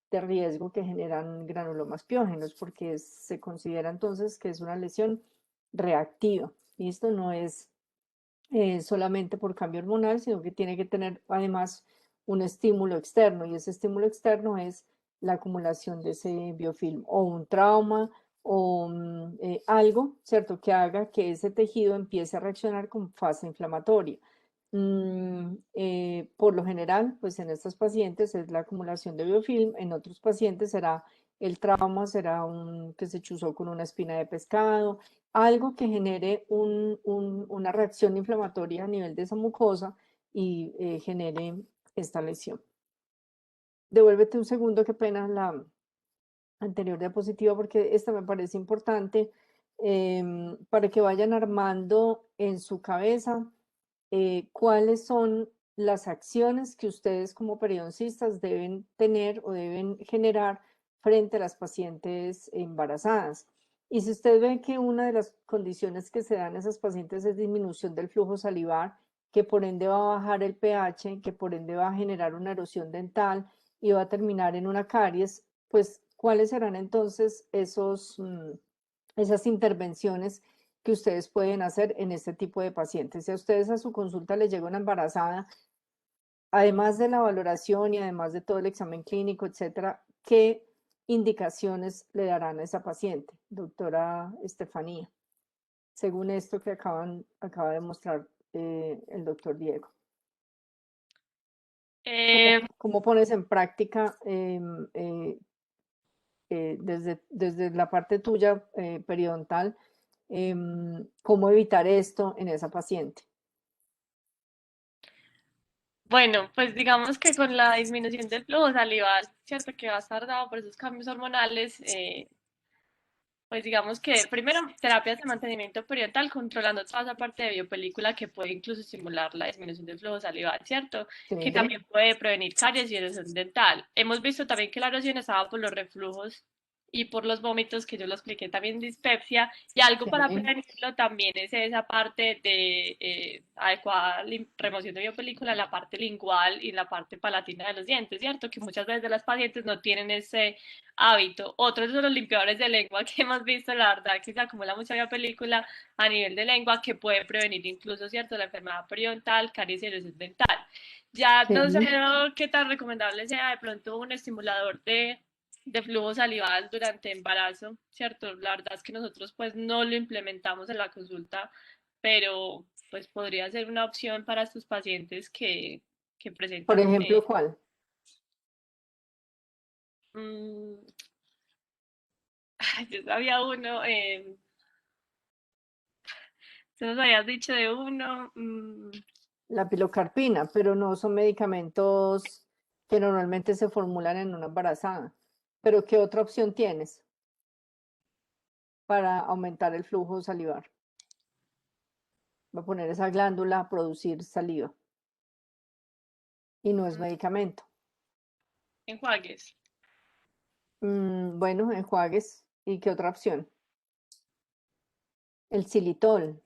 de riesgo que generan granulomas piógenos, porque se considera entonces que es una lesión reactiva. Y esto no es solamente por cambio hormonal, sino que tiene que tener además un estímulo externo y ese estímulo externo es la acumulación de ese biofilm o un trauma o algo, ¿cierto? Que haga que ese tejido empiece a reaccionar con fase inflamatoria. Por lo general, pues en estos pacientes es la acumulación de biofilm, en otros pacientes será el trauma, será que se chuzó con una espina de pescado, algo que genere una reacción inflamatoria a nivel de esa mucosa y genere esta lesión. Devuélvete un segundo, qué pena la anterior diapositiva, porque esta me parece importante para que vayan armando en su cabeza cuáles son las acciones que ustedes como periodoncistas deben tener o deben generar frente a las pacientes embarazadas. Y si usted ve que una de las condiciones que se dan a esas pacientes es disminución del flujo salivar, que por ende va a bajar el pH, que por ende va a generar una erosión dental y va a terminar en una caries, pues ¿cuáles serán entonces esas intervenciones que ustedes pueden hacer en este tipo de pacientes? Si a ustedes a su consulta les llega una embarazada, además de la valoración y además de todo el examen clínico, etcétera, ¿qué indicaciones le darán a esa paciente, doctora Estefanía, según esto que acaba de mostrar el doctor Diego? Eh, ¿Cómo pones en práctica desde la parte tuya periodontal, cómo evitar esto en esa paciente? bueno, pues digamos que con la disminución del flujo salival, cierto que va a estar dado por esos cambios hormonales, pues digamos que primero terapias de mantenimiento periodontal controlando toda esa parte de biopelícula que puede incluso estimular la disminución del flujo salival, ¿cierto? Que Sí. también puede prevenir caries y erosión dental. Hemos visto también que la erosión estaba por los reflujos y por los vómitos, que yo lo expliqué también, dispepsia, y algo Sí. para prevenirlo también es esa parte de adecuada remoción de biopelícula en la parte lingual y en la parte palatina de los dientes, ¿cierto? Que muchas veces las pacientes no tienen ese hábito. Otros son los limpiadores de lengua que hemos visto, la verdad, que se acumula mucha biopelícula a nivel de lengua que puede prevenir incluso, ¿cierto?, la enfermedad periodontal, caries y erosión dental. Ya Sí. no sé qué tan recomendable sea de pronto un estimulador de flujo salival durante embarazo, ¿cierto? La verdad es que nosotros pues no lo implementamos en la consulta, pero pues podría ser una opción para estos pacientes que Por presentan... ejemplo, ¿cuál? yo sabía uno, tú nos habías dicho de uno, La pilocarpina, pero no son medicamentos que normalmente se formulan en una embarazada. Pero ¿qué otra opción tienes para aumentar el flujo salivar? Va a poner esa glándula a producir saliva y no es medicamento. enjuagues. Bueno, enjuagues. ¿Y qué otra opción? El xilitol.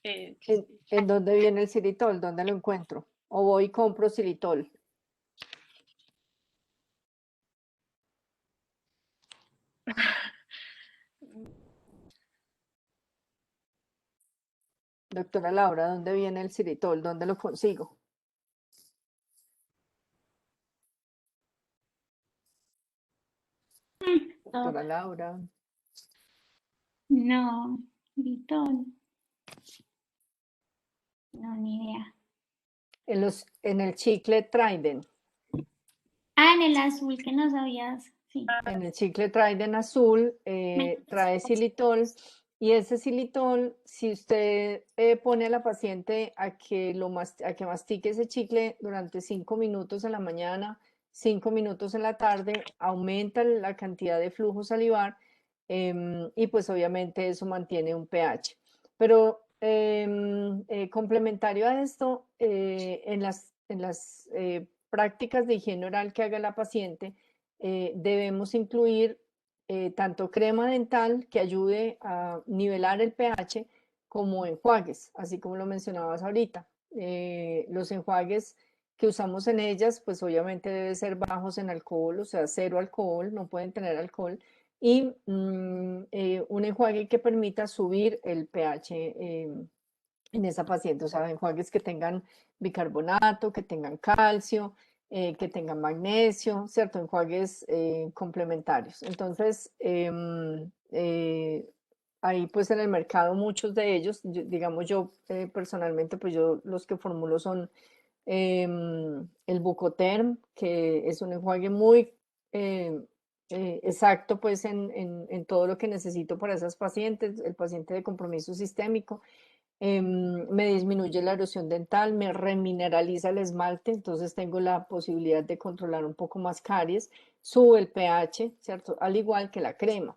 Eh, ¿En dónde viene el xilitol? ¿Dónde lo encuentro? o voy y compro xilitol. Doctora Laura, ¿dónde viene el xilitol? ¿Dónde lo consigo? Doctora Laura. No, Vitol. No, ni idea. En el chicle Trident. Ah, en el azul que no sabías. Sí. En el chicle Trident azul trae xilitol y ese xilitol, si usted pone a la paciente a que, a que mastique ese chicle durante 5 minutos en la mañana, 5 minutos en la tarde, aumenta la cantidad de flujo salivar y pues obviamente eso mantiene un pH. Pero complementario a esto, en las prácticas de higiene oral que haga la paciente, debemos incluir tanto crema dental que ayude a nivelar el pH como enjuagues, así como lo mencionabas ahorita. Los enjuagues que usamos en ellas, pues obviamente deben ser bajos en alcohol, o sea, cero alcohol, no pueden tener alcohol, y un enjuague que permita subir el pH en esa paciente, o sea, enjuagues que tengan bicarbonato, que tengan calcio, que tengan magnesio, ¿cierto? Enjuagues complementarios. Entonces, hay pues en el mercado muchos de ellos, digamos yo personalmente, pues yo los que formulo son el Bucoterm, que es un enjuague muy exacto pues en todo lo que necesito para esas pacientes, el paciente de compromiso sistémico. Me disminuye la erosión dental, me remineraliza el esmalte, entonces tengo la posibilidad de controlar un poco más caries, sube el pH, ¿cierto? Al igual que la crema.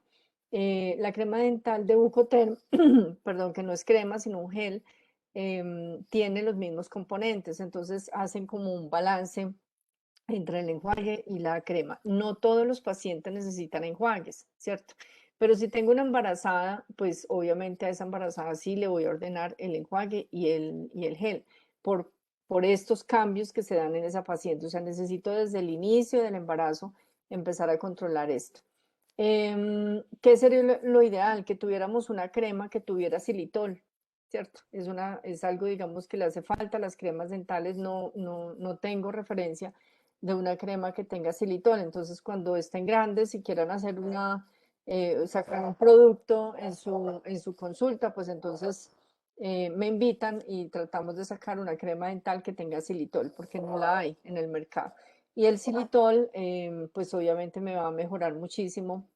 La crema dental de Bucoterm, perdón, que no es crema, sino un gel, tiene los mismos componentes, entonces hacen como un balance entre el enjuague y la crema. No todos los pacientes necesitan enjuagues, ¿cierto? Pero si tengo una embarazada, pues obviamente a esa embarazada sí le voy a ordenar el enjuague y el gel por estos cambios que se dan en esa paciente. O sea, necesito desde el inicio del embarazo empezar a controlar esto. ¿Qué sería lo ideal? Que tuviéramos una crema que tuviera xilitol, ¿cierto? Es algo, digamos, que le hace falta. Las cremas dentales no tengo referencia de una crema que tenga xilitol. Entonces, cuando estén grandes y quieran hacer sacar un producto en su consulta, pues entonces me invitan y tratamos de sacar una crema dental que tenga xilitol, porque no la hay en el mercado. Y el xilitol, pues obviamente me va a mejorar muchísimo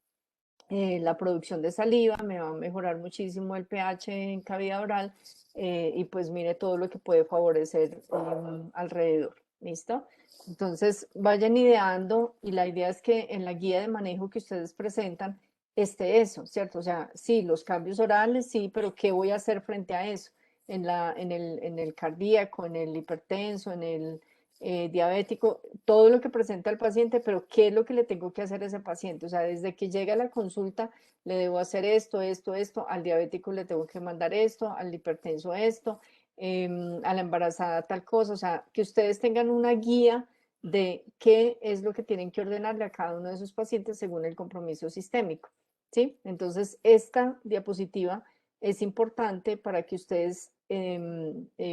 la producción de saliva, me va a mejorar muchísimo el pH en cavidad oral y pues mire todo lo que puede favorecer alrededor. ¿Listo? Entonces vayan ideando y la idea es que en la guía de manejo que ustedes presentan esté eso, ¿cierto? O sea, sí, los cambios orales, sí, pero ¿qué voy a hacer frente a eso? En el cardíaco, en el hipertenso, en el diabético, todo lo que presenta el paciente, pero ¿qué es lo que le tengo que hacer a ese paciente? O sea, desde que llega a la consulta, le debo hacer esto, al diabético le tengo que mandar esto, al hipertenso esto, a la embarazada tal cosa, o sea, que ustedes tengan una guía de qué es lo que tienen que ordenarle a cada uno de sus pacientes según el compromiso sistémico, ¿sí? Entonces, esta diapositiva es importante para que ustedes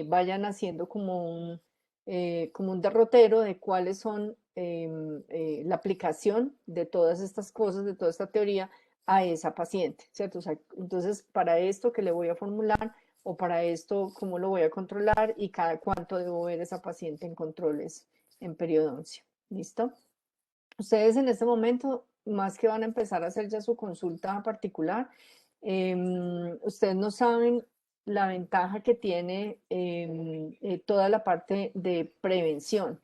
vayan haciendo como un derrotero de cuáles son la aplicación de todas estas cosas, de toda esta teoría a esa paciente, ¿cierto? O sea, entonces, para esto, ¿qué le voy a formular? O para esto, ¿cómo lo voy a controlar? Y cada cuánto debo ver esa paciente en controles en periodoncia. ¿Listo? Ustedes en este momento, más que van a empezar a hacer ya su consulta particular, ustedes no saben la ventaja que tiene toda la parte de prevención.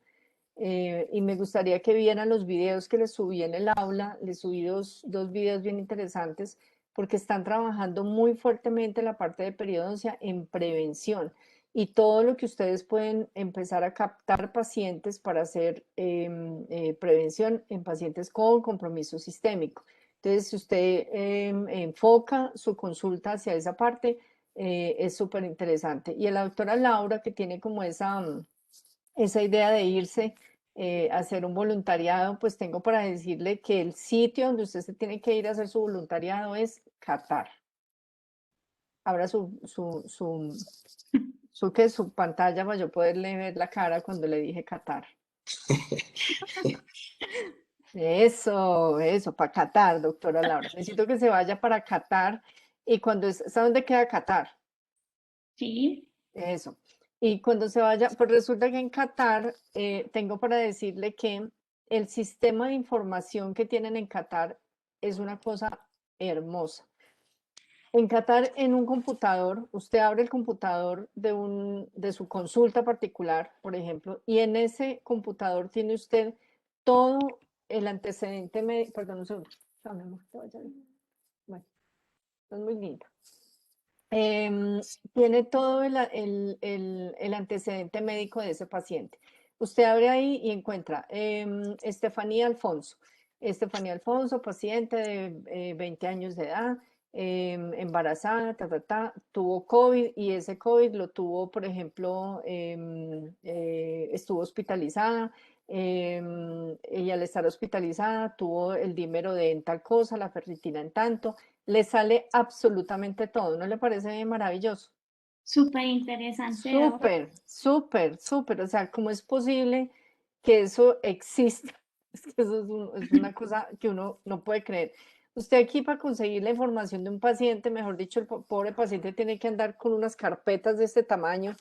Y me gustaría que vieran los videos que les subí en el aula, les subí dos videos bien interesantes porque están trabajando muy fuertemente la parte de periodoncia en prevención y todo lo que ustedes pueden empezar a captar pacientes para hacer prevención en pacientes con compromiso sistémico. Entonces, si usted enfoca su consulta hacia esa parte, es súper interesante. Y la doctora Laura, que tiene como esa idea de irse a hacer un voluntariado, pues tengo para decirle que el sitio donde usted se tiene que ir a hacer su voluntariado es Qatar. Abra su pantalla para yo poderle ver la cara cuando le dije Qatar. Eso, para Qatar, doctora Laura. Necesito que se vaya para Qatar. Y ¿sabe dónde queda Qatar? Sí, Eso. Y cuando se vaya, pues resulta que en Qatar tengo para decirle que el sistema de información que tienen en Qatar es una cosa hermosa. En Qatar, en un computador, usted abre el computador de su consulta particular, por ejemplo, y en ese computador tiene usted todo el antecedente médico. Perdón, un segundo. No, mi amor, te vaya bien. Bueno, es muy lindo. Tiene todo el antecedente médico de ese paciente. Usted abre ahí y encuentra Estefanía Alfonso. Estefanía Alfonso, paciente de 20 años de edad, embarazada, tuvo COVID y ese COVID lo tuvo, por ejemplo, estuvo hospitalizada. Ella al estar hospitalizada tuvo el dímero de en tal cosa, la ferritina en tanto, le sale absolutamente todo, ¿no le parece maravilloso? súper interesante, Doc. Súper, súper, súper, o sea, ¿cómo es posible que eso exista? Es que eso es una cosa que uno no puede creer. Usted aquí para conseguir la información de un paciente, mejor dicho, el pobre paciente tiene que andar con unas carpetas de este tamaño,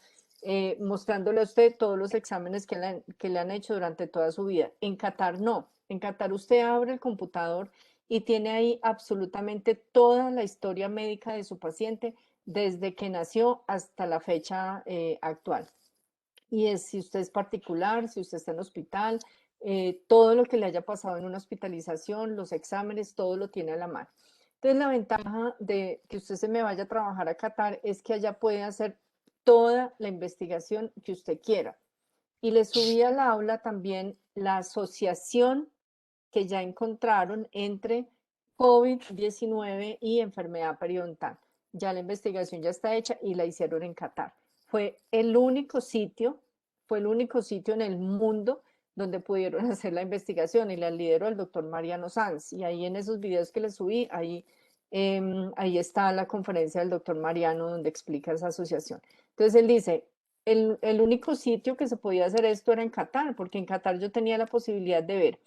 mostrándole a usted todos los exámenes que le han hecho durante toda su vida. En Qatar no. En Qatar usted abre el computador y tiene ahí absolutamente toda la historia médica de su paciente desde que nació hasta la fecha actual. Y es si usted es particular, si usted está en hospital, todo lo que le haya pasado en una hospitalización, los exámenes, todo lo tiene a la mano. Entonces, la ventaja de que usted se me vaya a trabajar a Qatar es que allá puede hacer toda la investigación que usted quiera. Y le subí al aula también la asociación que ya encontraron entre COVID-19 y enfermedad periodontal. Ya la investigación ya está hecha y la hicieron en Qatar. Fue el único sitio, fue el único sitio en el mundo donde pudieron hacer la investigación y la lideró el doctor Mariano Sanz. Y ahí en esos videos que les subí, ahí está la conferencia del doctor Mariano donde explica esa asociación. Entonces él dice, el único sitio que se podía hacer esto era en Qatar, porque en Qatar yo tenía la posibilidad de ver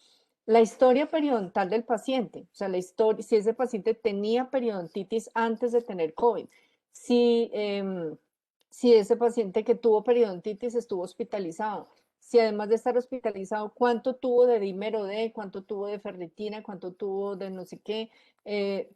la historia periodontal del paciente, o sea, la historia, si ese paciente tenía periodontitis antes de tener COVID, si, si ese paciente que tuvo periodontitis estuvo hospitalizado, si además de estar hospitalizado, cuánto tuvo de dímero D, cuánto tuvo de ferritina, cuánto tuvo de no sé qué,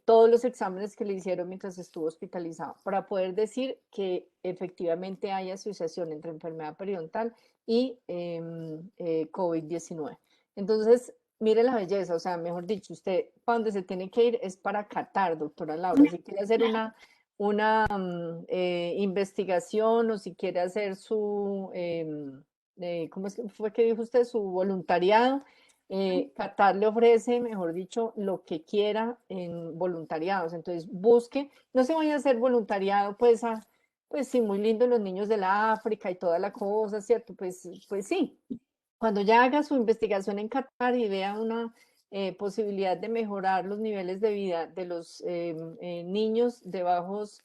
todos los exámenes que le hicieron mientras estuvo hospitalizado, para poder decir que efectivamente hay asociación entre enfermedad periodontal y COVID-19. Entonces, mire la belleza, o sea, mejor dicho, usted para donde se tiene que ir es para Qatar, doctora Laura. Si quiere hacer una investigación o si quiere hacer ¿cómo es que fue que dijo usted? Su voluntariado. Qatar le ofrece, mejor dicho, lo que quiera en voluntariados. Entonces, busque, no se vaya a hacer voluntariado, pues sí, muy lindo los niños de la África y toda la cosa, ¿cierto? Pues sí, cuando ya haga su investigación en Qatar y vea una posibilidad de mejorar los niveles de vida de los niños de bajos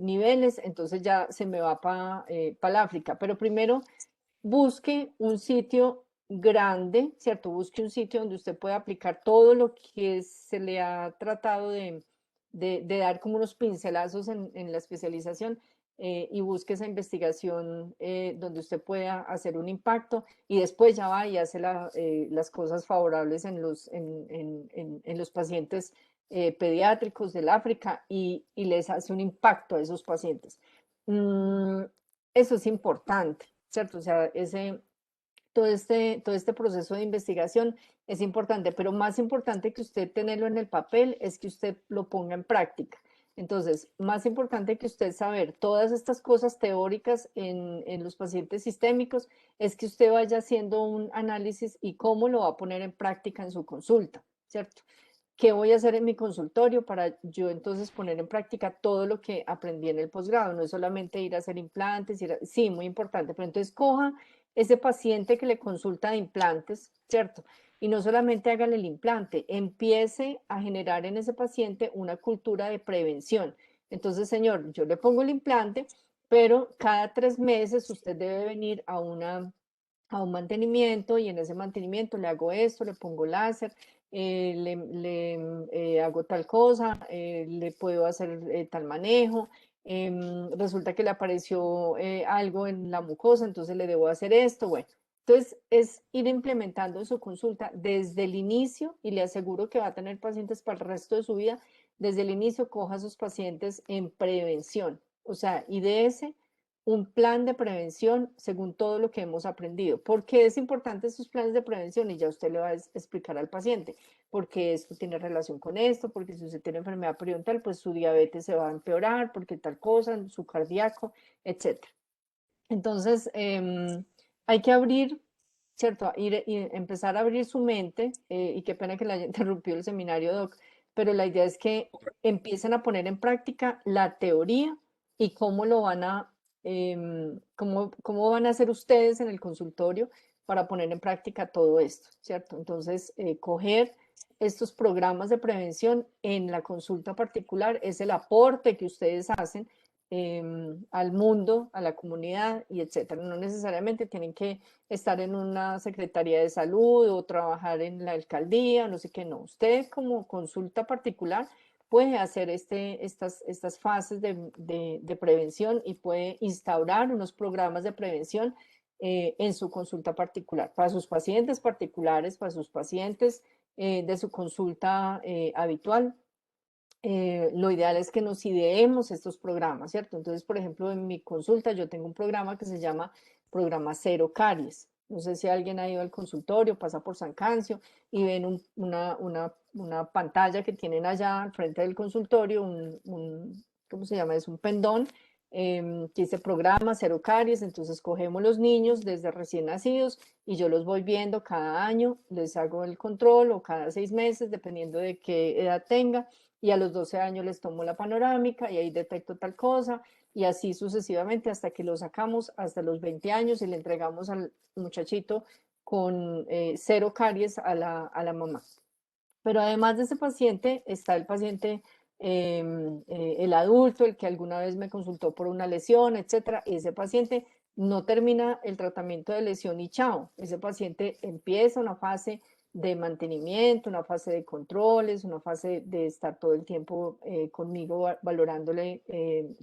niveles, entonces ya se me va para el África. Pero primero busque un sitio grande, ¿cierto? Busque un sitio donde usted pueda aplicar todo lo que se le ha tratado de dar como unos pincelazos en la especialización y busque esa investigación donde usted pueda hacer un impacto y después ya va y hace las cosas favorables en los pacientes pediátricos del África y les hace un impacto a esos pacientes. Eso es importante, ¿cierto? O sea, todo este proceso de investigación es importante, pero más importante que usted tenerlo en el papel es que usted lo ponga en práctica. Entonces, más importante que usted saber todas estas cosas teóricas en los pacientes sistémicos es que usted vaya haciendo un análisis y cómo lo va a poner en práctica en su consulta, ¿cierto? ¿qué voy a hacer en mi consultorio para yo entonces poner en práctica todo lo que aprendí en el posgrado? No es solamente ir a hacer implantes, sí, muy importante, pero entonces coja ese paciente que le consulta de implantes, ¿cierto? Y no solamente hágale el implante, empiece a generar en ese paciente una cultura de prevención. Entonces, señor, yo le pongo el implante, pero cada 3 meses usted debe venir a un mantenimiento y en ese mantenimiento le hago esto, le pongo láser, hago tal cosa, le puedo hacer tal manejo, resulta que le apareció algo en la mucosa, entonces le debo hacer esto, bueno. Entonces es ir implementando en su consulta desde el inicio y le aseguro que va a tener pacientes para el resto de su vida. Desde el inicio coja a sus pacientes en prevención, o sea, y de ese un plan de prevención según todo lo que hemos aprendido. ¿Por qué es importante estos planes de prevención? Y ya usted le va a explicar al paciente, porque esto tiene relación con esto, porque si usted tiene enfermedad periodontal, pues su diabetes se va a empeorar, porque tal cosa, su cardíaco, etc. Entonces, hay que abrir, ¿cierto? Empezar a abrir su mente, y qué pena que le haya interrumpido el seminario, Doc, pero la idea es que empiecen a poner en práctica la teoría y cómo lo van a, cómo van a hacer ustedes en el consultorio para poner en práctica todo esto, ¿cierto? Entonces, coger estos programas de prevención en la consulta particular es el aporte que ustedes hacen al mundo, a la comunidad y etcétera. No necesariamente tienen que estar en una secretaría de salud o trabajar en la alcaldía, no sé qué, no. Usted como consulta particular puede hacer estas fases de prevención y puede instaurar unos programas de prevención en su consulta particular, para sus pacientes particulares, para sus pacientes de su consulta habitual. Lo ideal es que nos ideemos estos programas, ¿cierto? Entonces, por ejemplo, en mi consulta yo tengo un programa que se llama Programa Cero Caries. No sé si alguien ha ido al consultorio, pasa por San Cancio y ven una pantalla que tienen allá al frente del consultorio, ¿cómo se llama? Es un pendón que dice Programa Cero Caries. Entonces cogemos los niños desde recién nacidos y yo los voy viendo cada año, les hago el control o cada 6 meses, dependiendo de qué edad tenga, y a los 12 años les tomo la panorámica y ahí detecto tal cosa y así sucesivamente hasta que lo sacamos hasta los 20 años y le entregamos al muchachito con cero caries a la mamá. Pero además de ese paciente está el paciente, el adulto, el que alguna vez me consultó por una lesión, etcétera. Y ese paciente no termina el tratamiento de lesión y chao. Ese paciente empieza una fase de mantenimiento, una fase de controles, una fase de estar todo el tiempo conmigo valorándole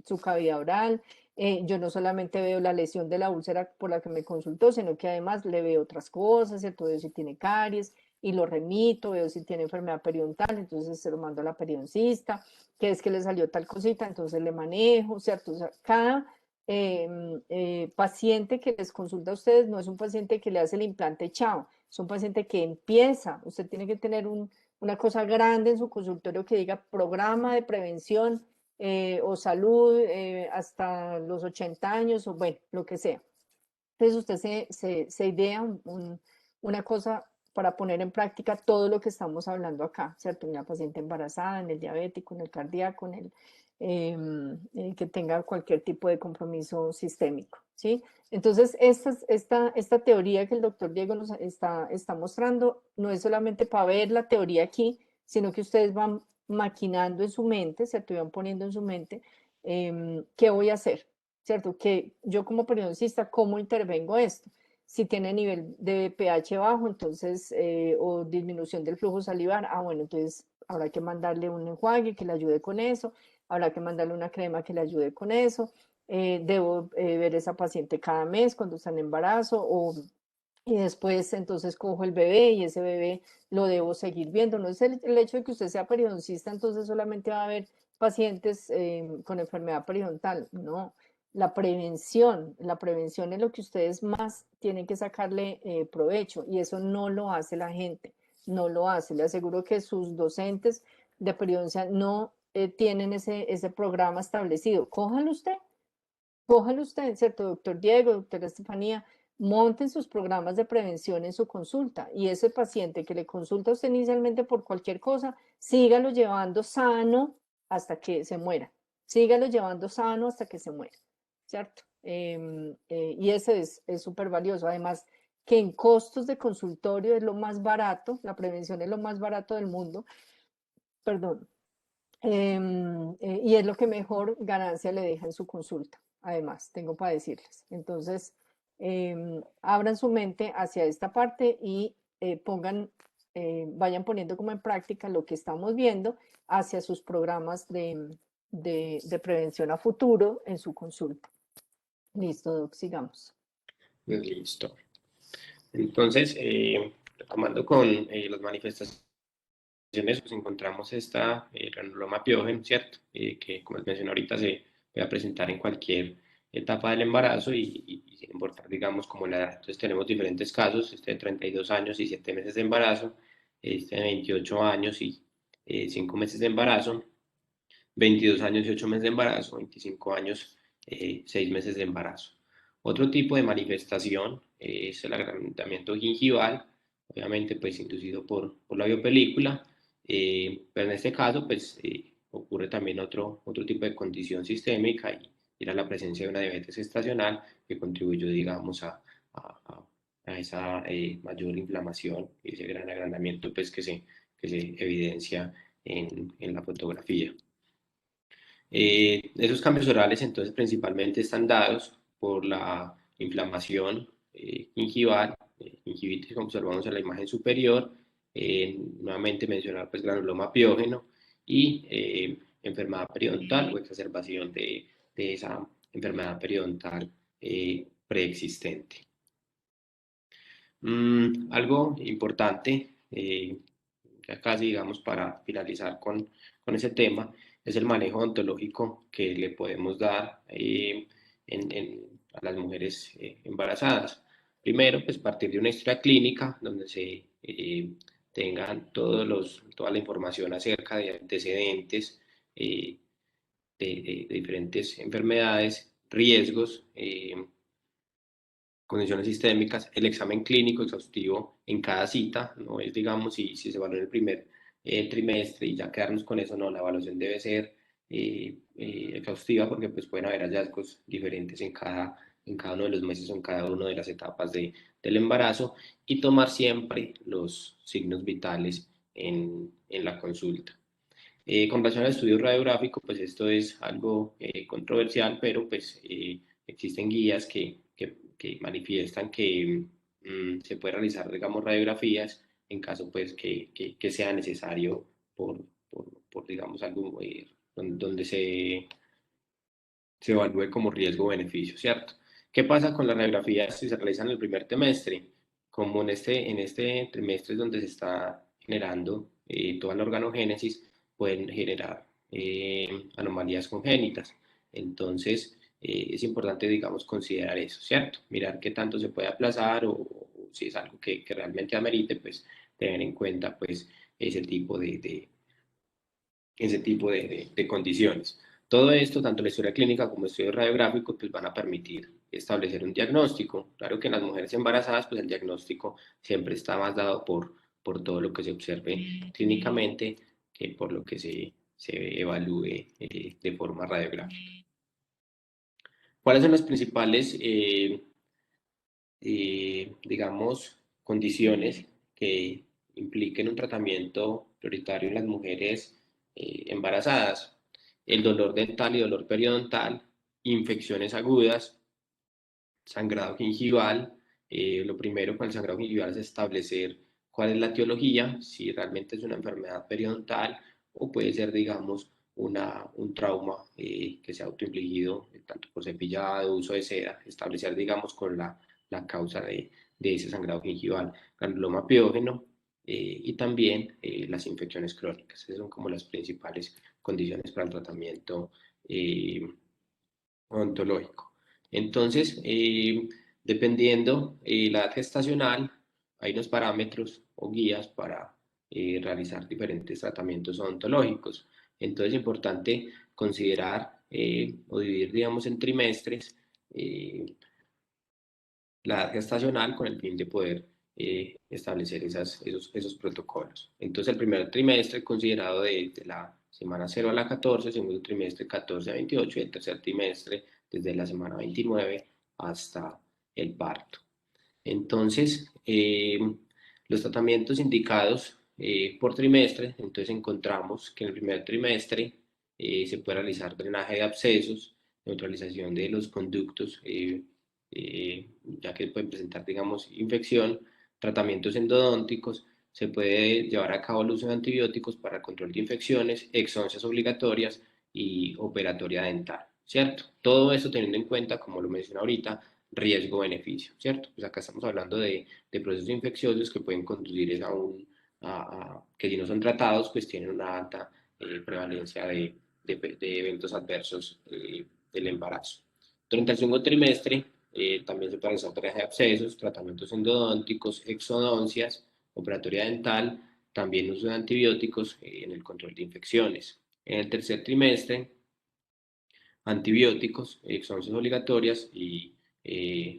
su cavidad oral. Yo no solamente veo la lesión de la úlcera por la que me consultó, sino que además le veo otras cosas, ¿cierto? Veo si tiene caries y lo remito, veo si tiene enfermedad periodontal, entonces se lo mando a la periodoncista, que es que le salió tal cosita, entonces le manejo, ¿cierto? O sea, cada paciente que les consulta a ustedes no es un paciente que le hace el implante chao, es un paciente que empieza, usted tiene que tener una cosa grande en su consultorio que diga programa de prevención o salud hasta los 80 años o bueno, lo que sea. Entonces usted se idea una cosa para poner en práctica todo lo que estamos hablando acá, ¿cierto? Una paciente embarazada, en el diabético, en el cardíaco, en el que tenga cualquier tipo de compromiso sistémico, ¿sí? Entonces, esta teoría que el doctor Diego nos está mostrando no es solamente para ver la teoría aquí, sino que ustedes van maquinando en su mente, se van poniendo en su mente, ¿qué voy a hacer? ¿Cierto? Que yo como periodoncista, ¿cómo intervengo esto? Si tiene nivel de pH bajo, entonces, o disminución del flujo salivar, bueno, entonces habrá que mandarle un enjuague que le ayude con eso, habrá que mandarle una crema que le ayude con eso, debo ver esa paciente cada mes cuando está en embarazo, y después entonces cojo el bebé y ese bebé lo debo seguir viendo. No es el hecho de que usted sea periodoncista, entonces solamente va a haber pacientes con enfermedad periodontal, no. La prevención es lo que ustedes más tienen que sacarle provecho y eso no lo hace la gente, no lo hace. Le aseguro que sus docentes de periodoncia no tienen ese programa establecido. Cójalo usted, ¿cierto? Doctor Diego, doctora Estefanía, monten sus programas de prevención en su consulta y ese paciente que le consulta a usted inicialmente por cualquier cosa, sígalo llevando sano hasta que se muera. Sígalo llevando sano hasta que se muera, ¿cierto? Y ese es súper valioso. Además, que en costos de consultorio es lo más barato, la prevención es lo más barato del mundo, perdón, y es lo que mejor ganancia le deja en su consulta, además, tengo para decirles. Entonces, abran su mente hacia esta parte y vayan poniendo como en práctica lo que estamos viendo hacia sus programas de prevención a futuro en su consulta. Listo, Doc, sigamos. Listo. Entonces, retomando con las manifestaciones, pues encontramos esta granuloma piógeno, ¿cierto? Que como les mencioné ahorita se puede presentar en cualquier etapa del embarazo y sin importar, digamos, como la edad. Entonces tenemos diferentes casos, este de 32 años y 7 meses de embarazo, este de 28 años y 5 meses de embarazo, 22 años y 8 meses de embarazo, 25 años, 6 meses de embarazo. Otro tipo de manifestación es el agrandamiento gingival, obviamente pues inducido por la biopelícula, pero en este caso pues ocurre también otro tipo de condición sistémica y era la presencia de una diabetes gestacional que contribuyó, digamos, a esa mayor inflamación y ese gran agrandamiento pues que se evidencia en la fotografía. Esos cambios orales entonces principalmente están dados por la inflamación gingival, gingivitis como observamos en la imagen superior, nuevamente mencionar pues granuloma piógeno y enfermedad periodontal o exacerbación de esa enfermedad periodontal preexistente. Algo importante, ya casi digamos para finalizar con ese tema, es el manejo odontológico que le podemos dar a las mujeres embarazadas. Primero, pues partir de una historia clínica donde se tengan toda la información acerca de antecedentes de diferentes enfermedades, riesgos, condiciones sistémicas, el examen clínico exhaustivo en cada cita, no es, digamos, si se evalúa en el primer trimestre y ya quedarnos con eso, no, la evaluación debe ser exhaustiva porque pues pueden haber hallazgos diferentes en cada uno de los meses o en cada una de las etapas del embarazo y tomar siempre los signos vitales en la consulta. Con relación al estudio radiográfico, pues esto es algo controversial, pero pues existen guías que manifiestan que se puede realizar, digamos, radiografías en caso pues que sea necesario digamos, algo donde se evalúe como riesgo-beneficio, ¿cierto? ¿Qué pasa con las radiografías si se realizan en el primer trimestre? Como en este trimestre es donde se está generando toda la organogénesis, pueden generar anomalías congénitas. Entonces, es importante, digamos, considerar eso, ¿cierto? Mirar qué tanto se puede aplazar o si es algo que realmente amerite, pues tener en cuenta, pues, ese tipo de condiciones. Todo esto, tanto la historia clínica como el estudio radiográfico, pues van a permitir establecer un diagnóstico. Claro que en las mujeres embarazadas, pues el diagnóstico siempre está más dado por todo lo que se observe clínicamente que por lo que se evalúe de forma radiográfica. ¿Cuáles son las principales, digamos, condiciones que impliquen un tratamiento prioritario en las mujeres embarazadas? El dolor dental y dolor periodontal, infecciones agudas, sangrado gingival. Lo primero con el sangrado gingival es establecer cuál es la etiología, si realmente es una enfermedad periodontal o puede ser, digamos, un trauma que se ha autoinfligido tanto por cepillado, uso de seda, establecer, digamos, con la causa de ese sangrado gingival, granuloma piógeno y también las infecciones crónicas. Esas son como las principales condiciones para el tratamiento odontológico. Entonces, dependiendo la edad gestacional, hay unos parámetros o guías para realizar diferentes tratamientos odontológicos. Entonces, es importante considerar o dividir, digamos, en trimestres la edad gestacional con el fin de poder establecer esos protocolos. Entonces, el primer trimestre considerado desde la semana 0 a la 14, el segundo trimestre 14 a 28 y el tercer trimestre desde la semana 29 hasta el parto. Entonces, los tratamientos indicados por trimestre, entonces encontramos que en el primer trimestre se puede realizar drenaje de abscesos, neutralización de los conductos, ya que pueden presentar, digamos, infección, tratamientos endodónticos, se puede llevar a cabo el uso de antibióticos para el control de infecciones, exoncias obligatorias y operatoria dental, ¿cierto? Todo eso teniendo en cuenta, como lo mencioné ahorita, riesgo-beneficio, ¿cierto? Pues acá estamos hablando de procesos infecciosos que pueden conducir que si no son tratados, pues tienen una alta prevalencia de eventos adversos del embarazo. Durante el segundo trimestre también se pueden realizar tareas de abscesos, tratamientos endodónticos, exodoncias, operatoria dental, también uso de antibióticos en el control de infecciones. En el tercer trimestre, antibióticos, exoncias obligatorias y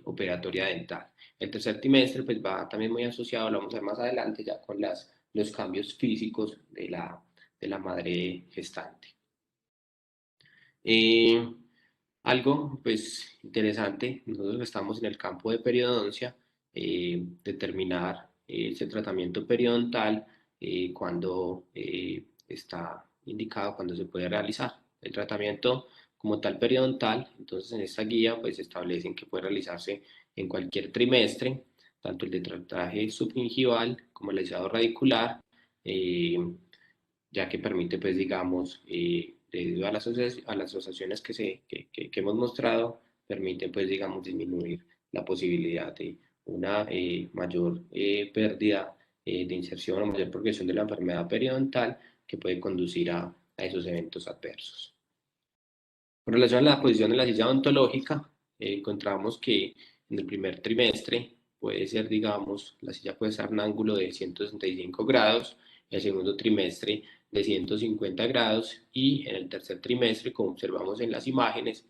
operatoria dental. El tercer trimestre pues va también muy asociado, lo vamos a ver más adelante ya con los cambios físicos de la madre gestante. Algo pues interesante, nosotros estamos en el campo de periodoncia, determinar ese tratamiento periodontal cuando está indicado, cuando se puede realizar. El tratamiento como tal periodontal, entonces en esta guía pues establecen que puede realizarse en cualquier trimestre, tanto el de trataje subgingival como el alisado radicular, ya que permite, pues, digamos, debido a las asociaciones que hemos mostrado, permiten, pues, digamos, disminuir la posibilidad de una mayor pérdida de inserción o mayor progresión de la enfermedad periodontal que puede conducir a esos eventos adversos. Con relación a la posición de la silla odontológica, encontramos que en el primer trimestre puede ser, digamos, la silla puede estar en un ángulo de 165 grados, en el segundo trimestre de 150 grados y en el tercer trimestre, como observamos en las imágenes,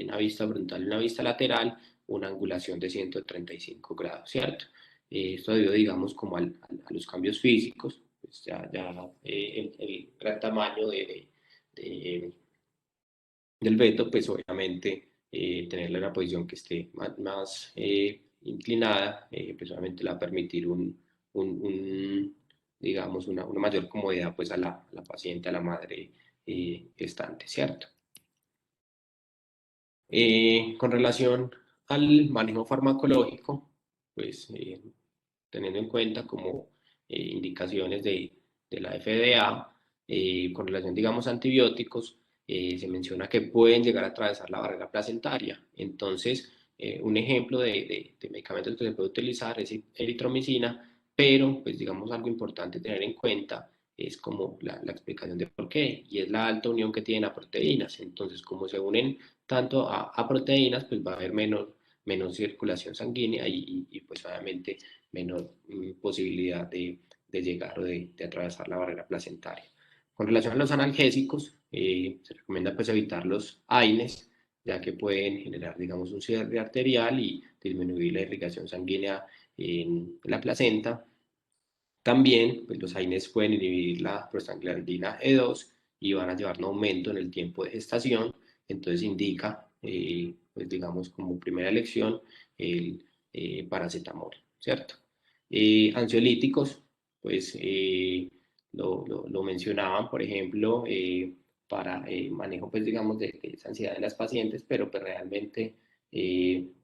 una vista frontal y una vista lateral, una angulación de 135 grados, ¿cierto? Esto debido, digamos, como a los cambios físicos, pues ya el gran tamaño del veto, pues obviamente tenerla en una posición que esté más inclinada, pues obviamente le va a permitir digamos, una mayor comodidad pues a la paciente, a la madre gestante, ¿cierto? Con relación al manejo farmacológico, pues teniendo en cuenta como indicaciones de la FDA, con relación, digamos, a antibióticos, se menciona que pueden llegar a atravesar la barrera placentaria. Entonces, un ejemplo de medicamentos que se puede utilizar es eritromicina, pero, pues, digamos, algo importante tener en cuenta es como la explicación de por qué, y es la alta unión que tienen a proteínas. Entonces, como se unen tanto a proteínas, pues va a haber menos circulación sanguínea y pues obviamente menor posibilidad de llegar o de atravesar la barrera placentaria. Con relación a los analgésicos, se recomienda pues evitar los AINES, ya que pueden generar, digamos, un cierre arterial y disminuir la irrigación sanguínea en la placenta. También, pues, los AINES pueden inhibir la prostaglandina E2 y van a llevar un aumento en el tiempo de gestación. Entonces indica, pues digamos, como primera elección, el paracetamol, ¿cierto? Ansiolíticos, pues lo mencionaban, por ejemplo, para manejo, pues digamos, de esa ansiedad de las pacientes, pero pues realmente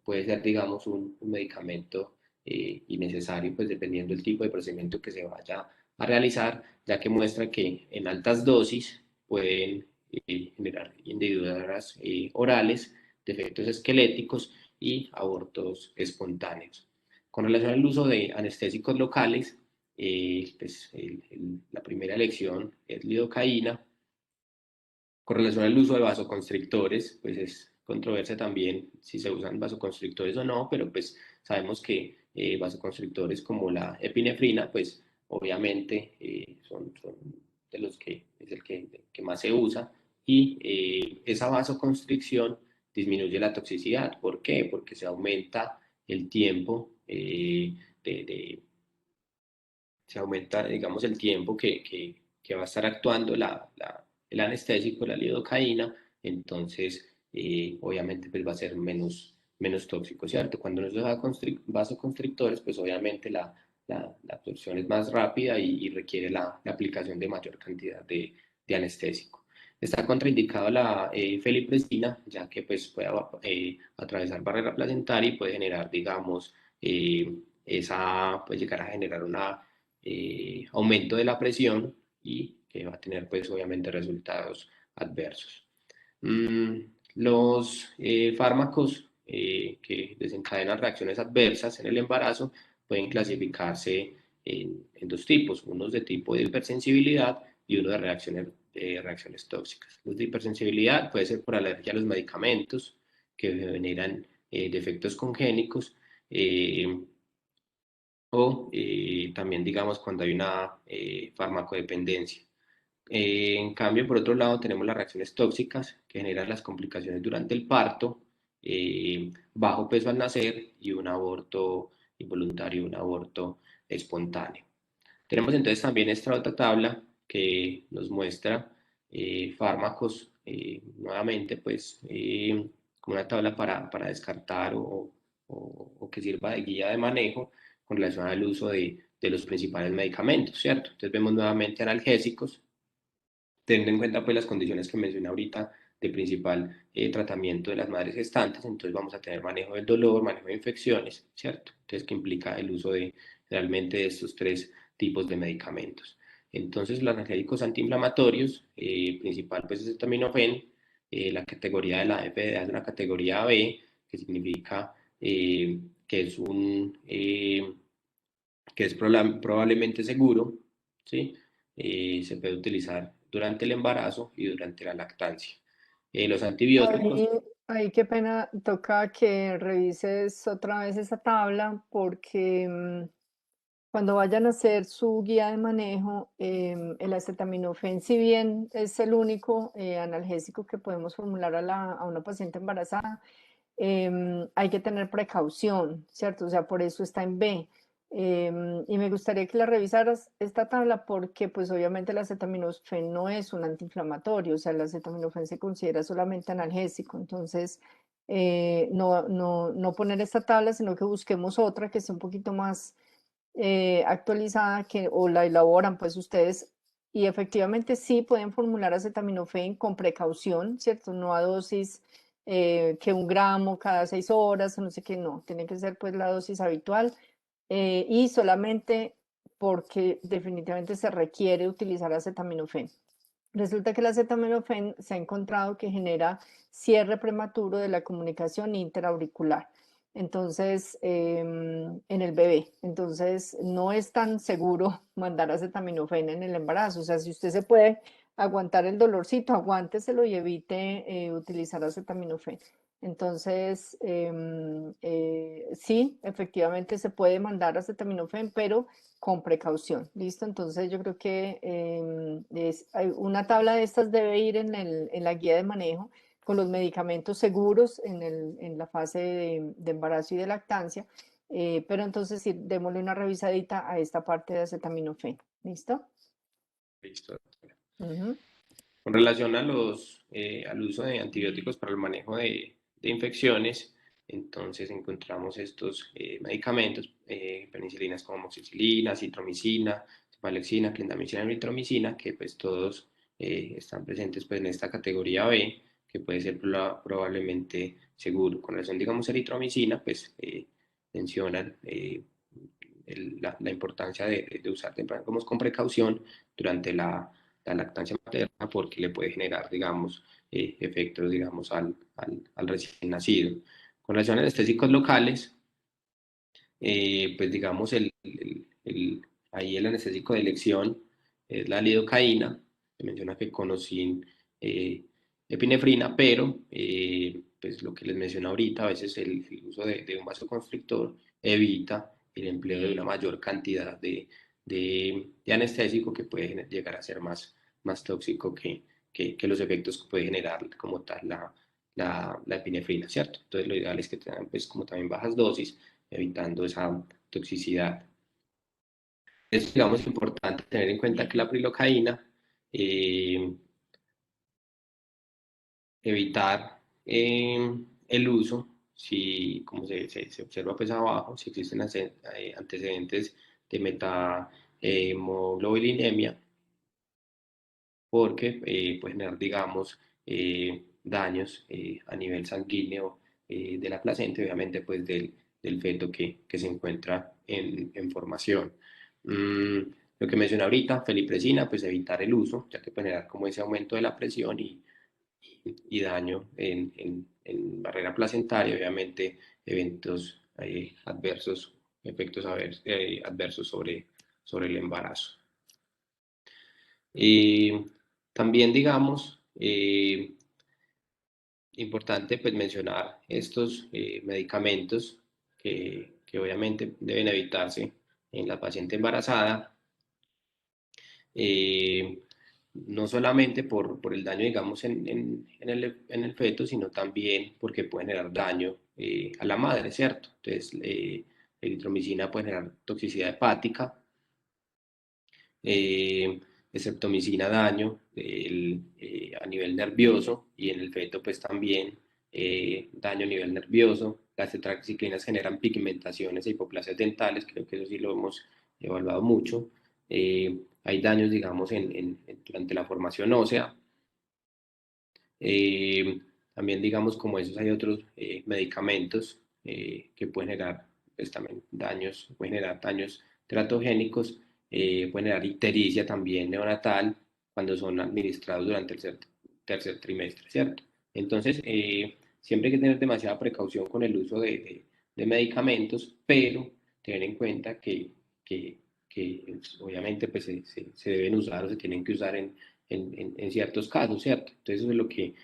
puede ser, digamos, un medicamento innecesario, pues dependiendo del tipo de procedimiento que se vaya a realizar, ya que muestra que en altas dosis pueden generar hendiduras orales, defectos esqueléticos y abortos espontáneos. Con relación al uso de anestésicos locales, pues la primera elección es lidocaína. Con relación al uso de vasoconstrictores, pues es controversia también si se usan vasoconstrictores o no, pero pues sabemos que vasoconstrictores como la epinefrina, pues obviamente son de los que es el que más se usa y esa vasoconstricción disminuye la toxicidad. ¿Por qué? Porque se aumenta el tiempo se aumenta, digamos, el tiempo que va a estar actuando el anestésico, la lidocaína, entonces obviamente pues va a ser menos tóxico, ¿cierto? Cuando uno usa vasoconstrictores, pues obviamente la absorción es más rápida y requiere la aplicación de mayor cantidad de anestésico. Está contraindicado la felipressina, ya que pues puede atravesar barrera placentaria y puede generar, digamos, puede llegar a generar una aumento de la presión y que va a tener pues obviamente resultados adversos. Mm, los fármacos que desencadenan reacciones adversas en el embarazo pueden clasificarse en dos tipos, unos de tipo de hipersensibilidad y uno de reacciones tóxicas. Los de hipersensibilidad puede ser por alergia a los medicamentos que generan defectos congénicos, o también, digamos, cuando hay una farmacodependencia. En cambio, por otro lado, tenemos las reacciones tóxicas que generan las complicaciones durante el parto, bajo peso al nacer y un aborto involuntario, un aborto espontáneo. Tenemos entonces también esta otra tabla que nos muestra fármacos, nuevamente, pues, como una tabla para descartar o que sirva de guía de manejo con relación al uso de los principales medicamentos, ¿cierto? Entonces vemos nuevamente analgésicos, teniendo en cuenta pues las condiciones que mencioné ahorita de principal tratamiento de las madres gestantes, entonces vamos a tener manejo del dolor, manejo de infecciones, ¿cierto? Entonces que implica el uso realmente de estos tres tipos de medicamentos. Entonces los analgésicos antiinflamatorios, principal pues es el acetaminofén, la categoría de la FDA es una categoría B, que significa que es probablemente seguro, ¿sí? Se puede utilizar durante el embarazo y durante la lactancia. Los antibióticos, Ahí qué pena, toca que revises otra vez esa tabla porque cuando vayan a hacer su guía de manejo, el acetaminofén, si bien es el único analgésico que podemos formular a una paciente embarazada, hay que tener precaución, ¿cierto? O sea, por eso está en B. Y me gustaría que la revisaras esta tabla porque pues obviamente el acetaminofén no es un antiinflamatorio, o sea, el acetaminofén se considera solamente analgésico, entonces no poner esta tabla, sino que busquemos otra que esté un poquito más actualizada o la elaboran pues ustedes y efectivamente sí pueden formular acetaminofén con precaución, ¿cierto? No a dosis que 1 gramo cada 6 horas, no sé qué, no, tiene que ser pues la dosis habitual y solamente porque definitivamente se requiere utilizar acetaminofén. Resulta que el acetaminofén se ha encontrado que genera cierre prematuro de la comunicación interauricular. Entonces, en el bebé. Entonces, no es tan seguro mandar acetaminofén en el embarazo. O sea, si usted se puede aguantar el dolorcito, aguánteselo y evite utilizar acetaminofén. Entonces, sí, efectivamente se puede mandar acetaminofén, pero con precaución, ¿listo? Entonces yo creo que una tabla de estas debe ir en la guía de manejo con los medicamentos seguros en la fase de embarazo y de lactancia, pero entonces sí, démosle una revisadita a esta parte de acetaminofén, ¿listo? listo. Ujú. Con relación al uso de antibióticos para el manejo de infecciones, entonces encontramos estos medicamentos, penicilinas como amoxicilina, citromicina, cefalexina, clindamicina y mitromicina, que pues todos están presentes pues en esta categoría B, que puede ser probablemente seguro. Con relación, digamos, a eritromicina, pues mencionan la importancia de usar digamos, con precaución durante la lactancia materna porque le puede generar, digamos, efectos, digamos, al recién nacido. Con relación a anestésicos locales, pues digamos, ahí el anestésico de elección es la lidocaína, se menciona que fenconicin, epinefrina, pero pues lo que les mencioné ahorita, a veces el uso de un vasoconstrictor evita el empleo de una mayor cantidad de anestésico que puede llegar a ser más tóxico que los efectos que puede generar como tal la epinefrina, ¿cierto? Entonces lo ideal es que tengan pues como también bajas dosis evitando esa toxicidad. Es, digamos, importante tener en cuenta que la prilocaína, evitar el uso, si, como se observa pues abajo, si existen antecedentes de metamoglobilinemia, porque puede generar, digamos, daños a nivel sanguíneo de la placenta, obviamente pues del feto que se encuentra en formación. Lo que mencioné ahorita, felipresina, pues evitar el uso, ya que puede generar como ese aumento de la presión y daño en barrera placentaria, obviamente eventos adversos, efectos adversos sobre el embarazo. También, digamos, importante pues mencionar estos medicamentos que obviamente deben evitarse en la paciente embarazada, no solamente por el daño, digamos, en el feto, sino también porque puede generar daño a la madre, ¿cierto? Entonces, la eritromicina puede generar toxicidad hepática, estreptomicina daño a nivel nervioso y en el feto pues también daño a nivel nervioso. Las tetraciclinas generan pigmentaciones e hipoplasias dentales, creo que eso sí lo hemos evaluado mucho. Hay daños, digamos, durante la formación ósea. También, digamos, como esos hay otros medicamentos que pueden generar pues, también daños, pueden generar daños teratogénicos, pueden generar ictericia también neonatal cuando son administrados durante el tercer trimestre, ¿cierto? Entonces, siempre hay que tener demasiada precaución con el uso de medicamentos, pero tener en cuenta que obviamente pues, se deben usar o se tienen que usar en ciertos casos, ¿cierto? Entonces eso es lo que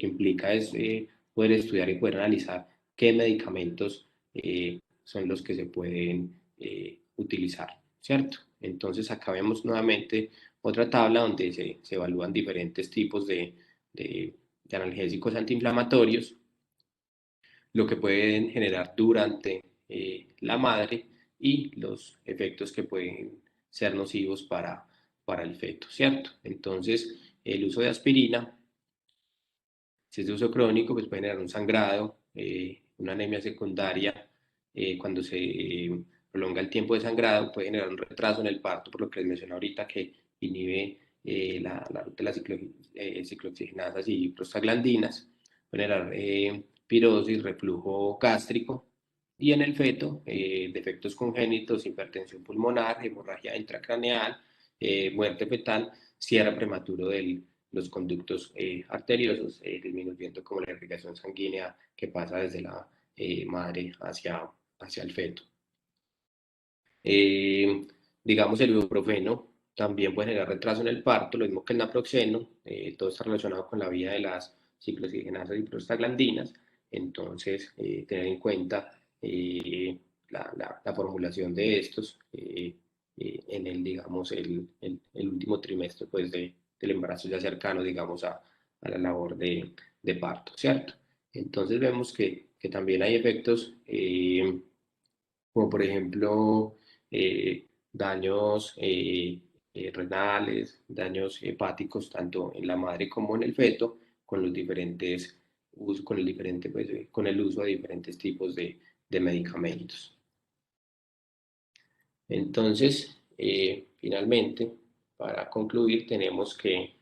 implica es poder estudiar y poder analizar qué medicamentos son los que se pueden utilizar, ¿cierto? Entonces acá vemos nuevamente otra tabla donde se evalúan diferentes tipos de analgésicos antiinflamatorios, lo que pueden generar durante la madre y los efectos que pueden ser nocivos para el feto, ¿cierto? Entonces, el uso de aspirina, si es de uso crónico, pues puede generar un sangrado, una anemia secundaria, cuando se prolonga el tiempo de sangrado, puede generar un retraso en el parto, por lo que les mencioné ahorita que inhibe la ruta de las ciclooxigenasas y prostaglandinas, puede generar pirosis, reflujo gástrico, y en el feto, defectos congénitos, hipertensión pulmonar, hemorragia intracraneal, muerte fetal, cierre prematuro de los conductos arteriosos, disminuyendo como la irrigación sanguínea que pasa desde la madre hacia el feto. Digamos, el ibuprofeno también puede generar retraso en el parto, lo mismo que el naproxeno, todo está relacionado con la vía de las ciclooxigenasas y prostaglandinas, entonces tener en cuenta la formulación de estos en el, digamos, el último trimestre pues, del embarazo ya cercano, digamos, a la labor de parto, ¿cierto? Entonces vemos que también hay efectos como por ejemplo daños renales, daños hepáticos, tanto en la madre como en el feto, con los diferentes con el uso de diferentes tipos de medicamentos. Entonces, finalmente, para concluir, tenemos que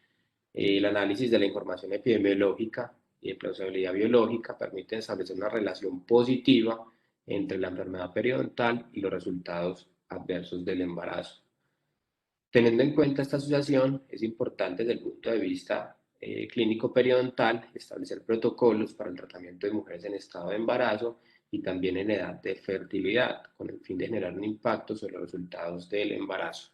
el análisis de la información epidemiológica y de plausibilidad biológica permite establecer una relación positiva entre la enfermedad periodontal y los resultados adversos del embarazo. Teniendo en cuenta esta asociación, es importante desde el punto de vista clínico periodontal establecer protocolos para el tratamiento de mujeres en estado de embarazo y también en edad de fertilidad, con el fin de generar un impacto sobre los resultados del embarazo.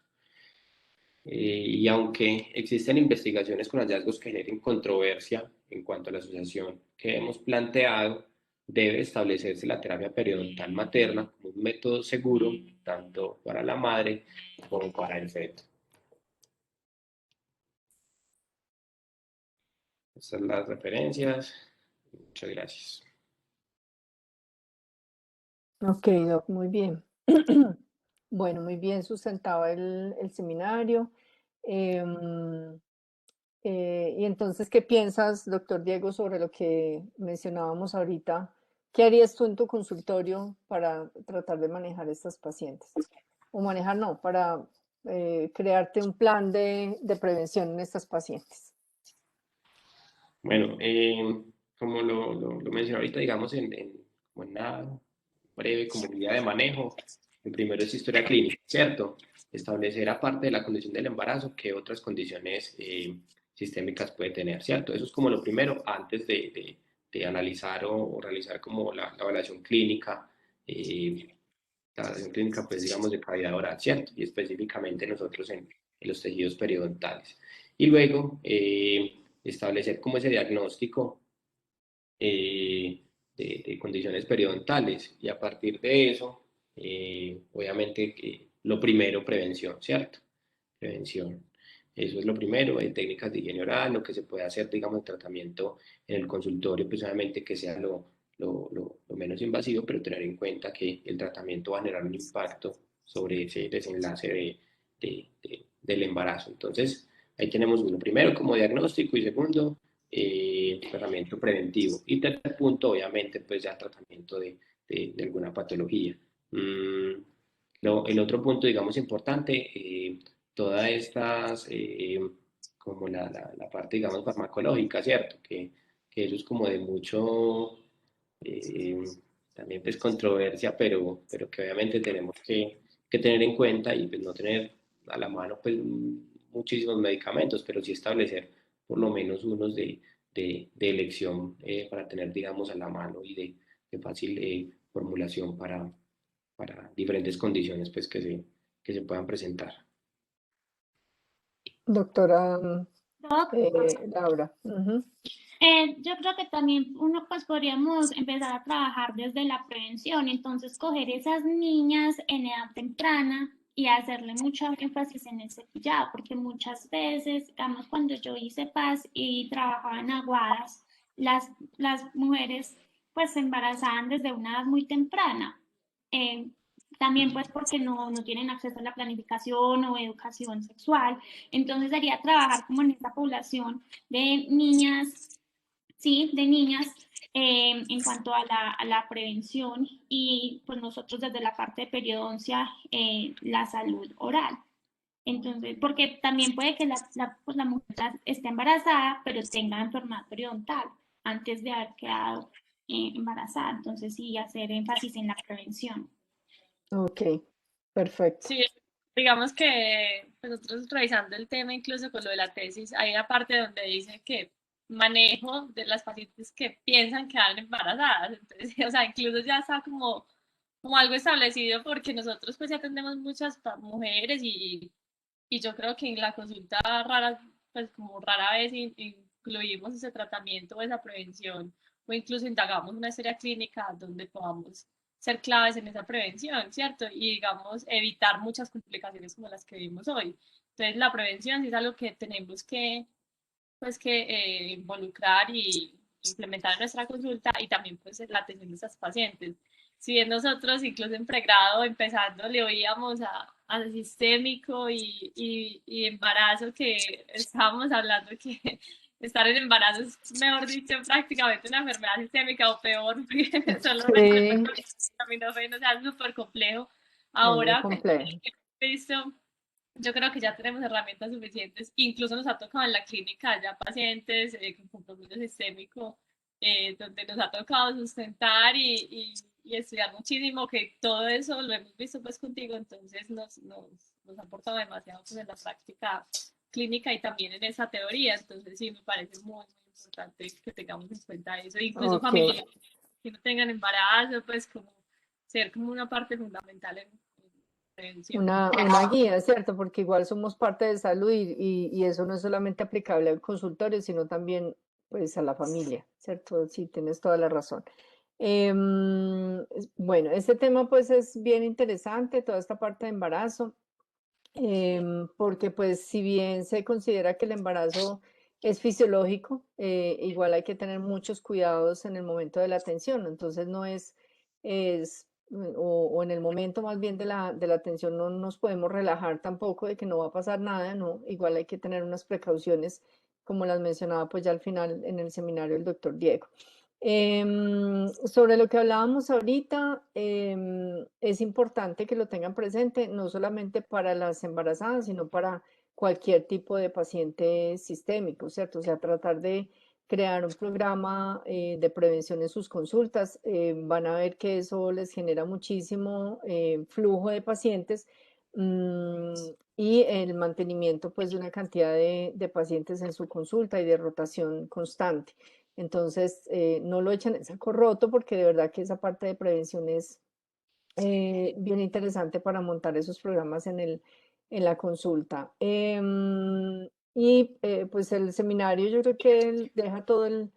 Y aunque existen investigaciones con hallazgos que generen controversia en cuanto a la asociación que hemos planteado, debe establecerse la terapia periodontal materna como un método seguro tanto para la madre como para el feto. Estas son las referencias. Muchas gracias. Ok, Doc, muy bien. Bueno, muy bien sustentado el seminario. Em, y entonces, ¿qué piensas, doctor Diego, sobre lo que mencionábamos ahorita? ¿Qué harías tú en tu consultorio para tratar de manejar estas pacientes? O manejar, no, para crearte un plan de prevención en estas pacientes. Bueno, como lo mencioné ahorita, digamos, como en una breve como guía de manejo, el primero es historia clínica, ¿cierto? Establecer, aparte de la condición del embarazo, qué otras condiciones sistémicas puede tener, ¿cierto? Eso es como lo primero antes de analizar o realizar como la evaluación clínica. La evaluación clínica, pues digamos, de cavidad oral, ¿cierto? Y específicamente nosotros en los tejidos periodontales. Y luego establecer como ese diagnóstico de condiciones periodontales. Y a partir de eso, obviamente, lo primero, prevención, ¿cierto? Prevención. Eso es lo primero, técnicas de higiene oral, lo que se puede hacer, digamos, el tratamiento en el consultorio, pues obviamente que sea lo menos invasivo, pero tener en cuenta que el tratamiento va a generar un impacto sobre ese desenlace del embarazo. Entonces, ahí tenemos uno, primero como diagnóstico y segundo, tratamiento preventivo. Y tercer punto, obviamente, pues ya tratamiento de alguna patología. El otro punto, digamos, importante, todas estas, como la parte, digamos, farmacológica, ¿cierto? Que eso es como de mucho, eh, también pues controversia, pero que obviamente tenemos que tener en cuenta y pues no tener a la mano pues muchísimos medicamentos, pero sí establecer por lo menos unos de elección para tener, digamos, a la mano y de fácil formulación para diferentes condiciones pues que se puedan presentar. Doctora Doc, Laura. Ujú. yo creo que también uno pues podríamos empezar a trabajar desde la prevención, entonces coger esas niñas en edad temprana y hacerle mucho énfasis en el cepillado, porque muchas veces, digamos, cuando yo hice paz y trabajaba en aguadas, las mujeres pues se embarazaban desde una edad muy temprana. Eh, también pues porque no tienen acceso a la planificación o educación sexual. Entonces sería trabajar como en esta población de niñas, sí, de niñas en cuanto a la prevención y pues nosotros desde la parte de periodoncia, la salud oral. Entonces, porque también puede que pues la mujer esté embarazada, pero tenga enfermedad periodontal antes de haber quedado embarazada. Entonces, sí, hacer énfasis en la prevención. Ok, perfecto. Sí, digamos que pues, nosotros revisando el tema, incluso con lo de la tesis, hay una parte donde dice que manejo de las pacientes que piensan quedar embarazadas. Entonces, o sea, incluso ya está como algo establecido porque nosotros pues ya atendemos muchas mujeres y yo creo que en la consulta rara, pues como rara vez incluimos ese tratamiento o esa prevención o incluso indagamos una historia clínica donde podamos ser claves en esa prevención, ¿cierto? Y digamos, evitar muchas complicaciones como las que vimos hoy. Entonces, la prevención sí es algo que tenemos pues, que involucrar y implementar en nuestra consulta y también pues la atención de esas pacientes. Si bien nosotros incluso en pregrado empezando le oíamos a sistémico y embarazo que estábamos hablando que estar en embarazo es, mejor dicho, prácticamente una enfermedad sistémica o peor, porque solo recuerdo Sí, con el acetaminofén, o sea, es súper complejo. es muy Ahora, complejo. he visto yo creo que ya tenemos herramientas suficientes. Incluso nos ha tocado en la clínica ya pacientes con compromiso sistémico, donde nos ha tocado sustentar y estudiar muchísimo, que todo eso lo hemos visto pues contigo, entonces nos ha aportado demasiado pues, en la práctica clínica y también en esa teoría. Entonces sí, me parece muy importante que tengamos en cuenta eso. Incluso Ok. familiares que no tengan embarazo, pues como ser como una parte fundamental en prevención. Una guía, ¿cierto? Porque igual somos parte de salud y eso no es solamente aplicable al consultorio, sino también pues a la familia, ¿cierto? Sí, tienes toda la razón. Bueno, este tema pues es bien interesante, toda esta parte de embarazo, porque pues si bien se considera que el embarazo es fisiológico, igual hay que tener muchos cuidados en el momento de la atención, entonces no es o en el momento más bien de la atención no nos podemos relajar tampoco de que no va a pasar nada, ¿no? Igual hay que tener unas precauciones, como las mencionaba pues ya al final en el seminario el doctor Diego. Sobre lo que hablábamos ahorita, es importante que lo tengan presente, no solamente para las embarazadas, sino para cualquier tipo de paciente sistémico, ¿cierto? O sea, tratar de crear un programa de prevención en sus consultas. Van a ver que eso les genera muchísimo flujo de pacientes y el mantenimiento pues de una cantidad de pacientes en su consulta y de rotación constante. Entonces, no lo echen en saco roto porque de verdad que esa parte de prevención es bien interesante para montar esos programas en la consulta. Pues el seminario yo creo que él deja todo el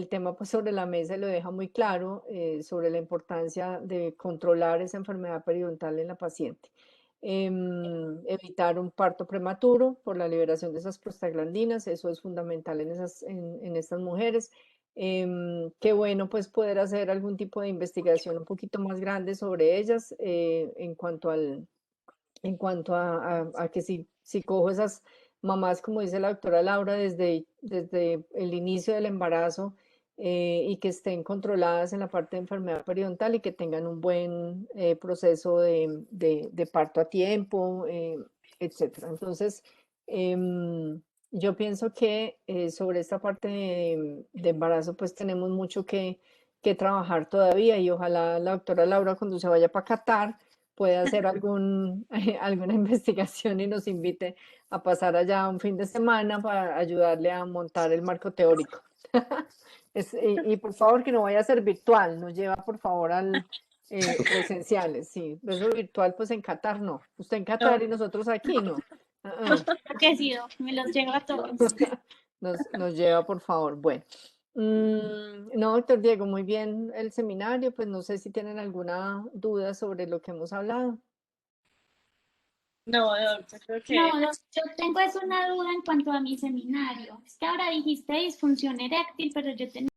tema pues sobre la mesa y lo deja muy claro sobre la importancia de controlar esa enfermedad periodontal en la paciente. Evitar un parto prematuro por la liberación de esas prostaglandinas, eso es fundamental en estas mujeres. Qué bueno pues poder hacer algún tipo de investigación un poquito más grande sobre ellas en cuanto a que si cojo esas mamás, como dice la doctora Laura, desde el inicio del embarazo y que estén controladas en la parte de enfermedad periodontal y que tengan un buen proceso de parto a tiempo, etcétera. Entonces, yo pienso que sobre esta parte de embarazo pues tenemos mucho que trabajar todavía y ojalá la doctora Laura cuando se vaya para Qatar puede hacer alguna investigación y nos invite a pasar allá un fin de semana para ayudarle a montar el marco teórico. Y por favor que no vaya a ser virtual, nos lleva por favor al presenciales, sí, eso virtual pues en Qatar no, usted en Qatar y nosotros aquí no. Porque sí, me los llevo a todos. Nos lleva por favor, bueno. No, doctor Diego, muy bien el seminario, pues no sé si tienen alguna duda sobre lo que hemos hablado. No, yo creo que No, yo tengo es una duda en cuanto a mi seminario. Es que ahora dijiste disfunción eréctil, pero yo tenía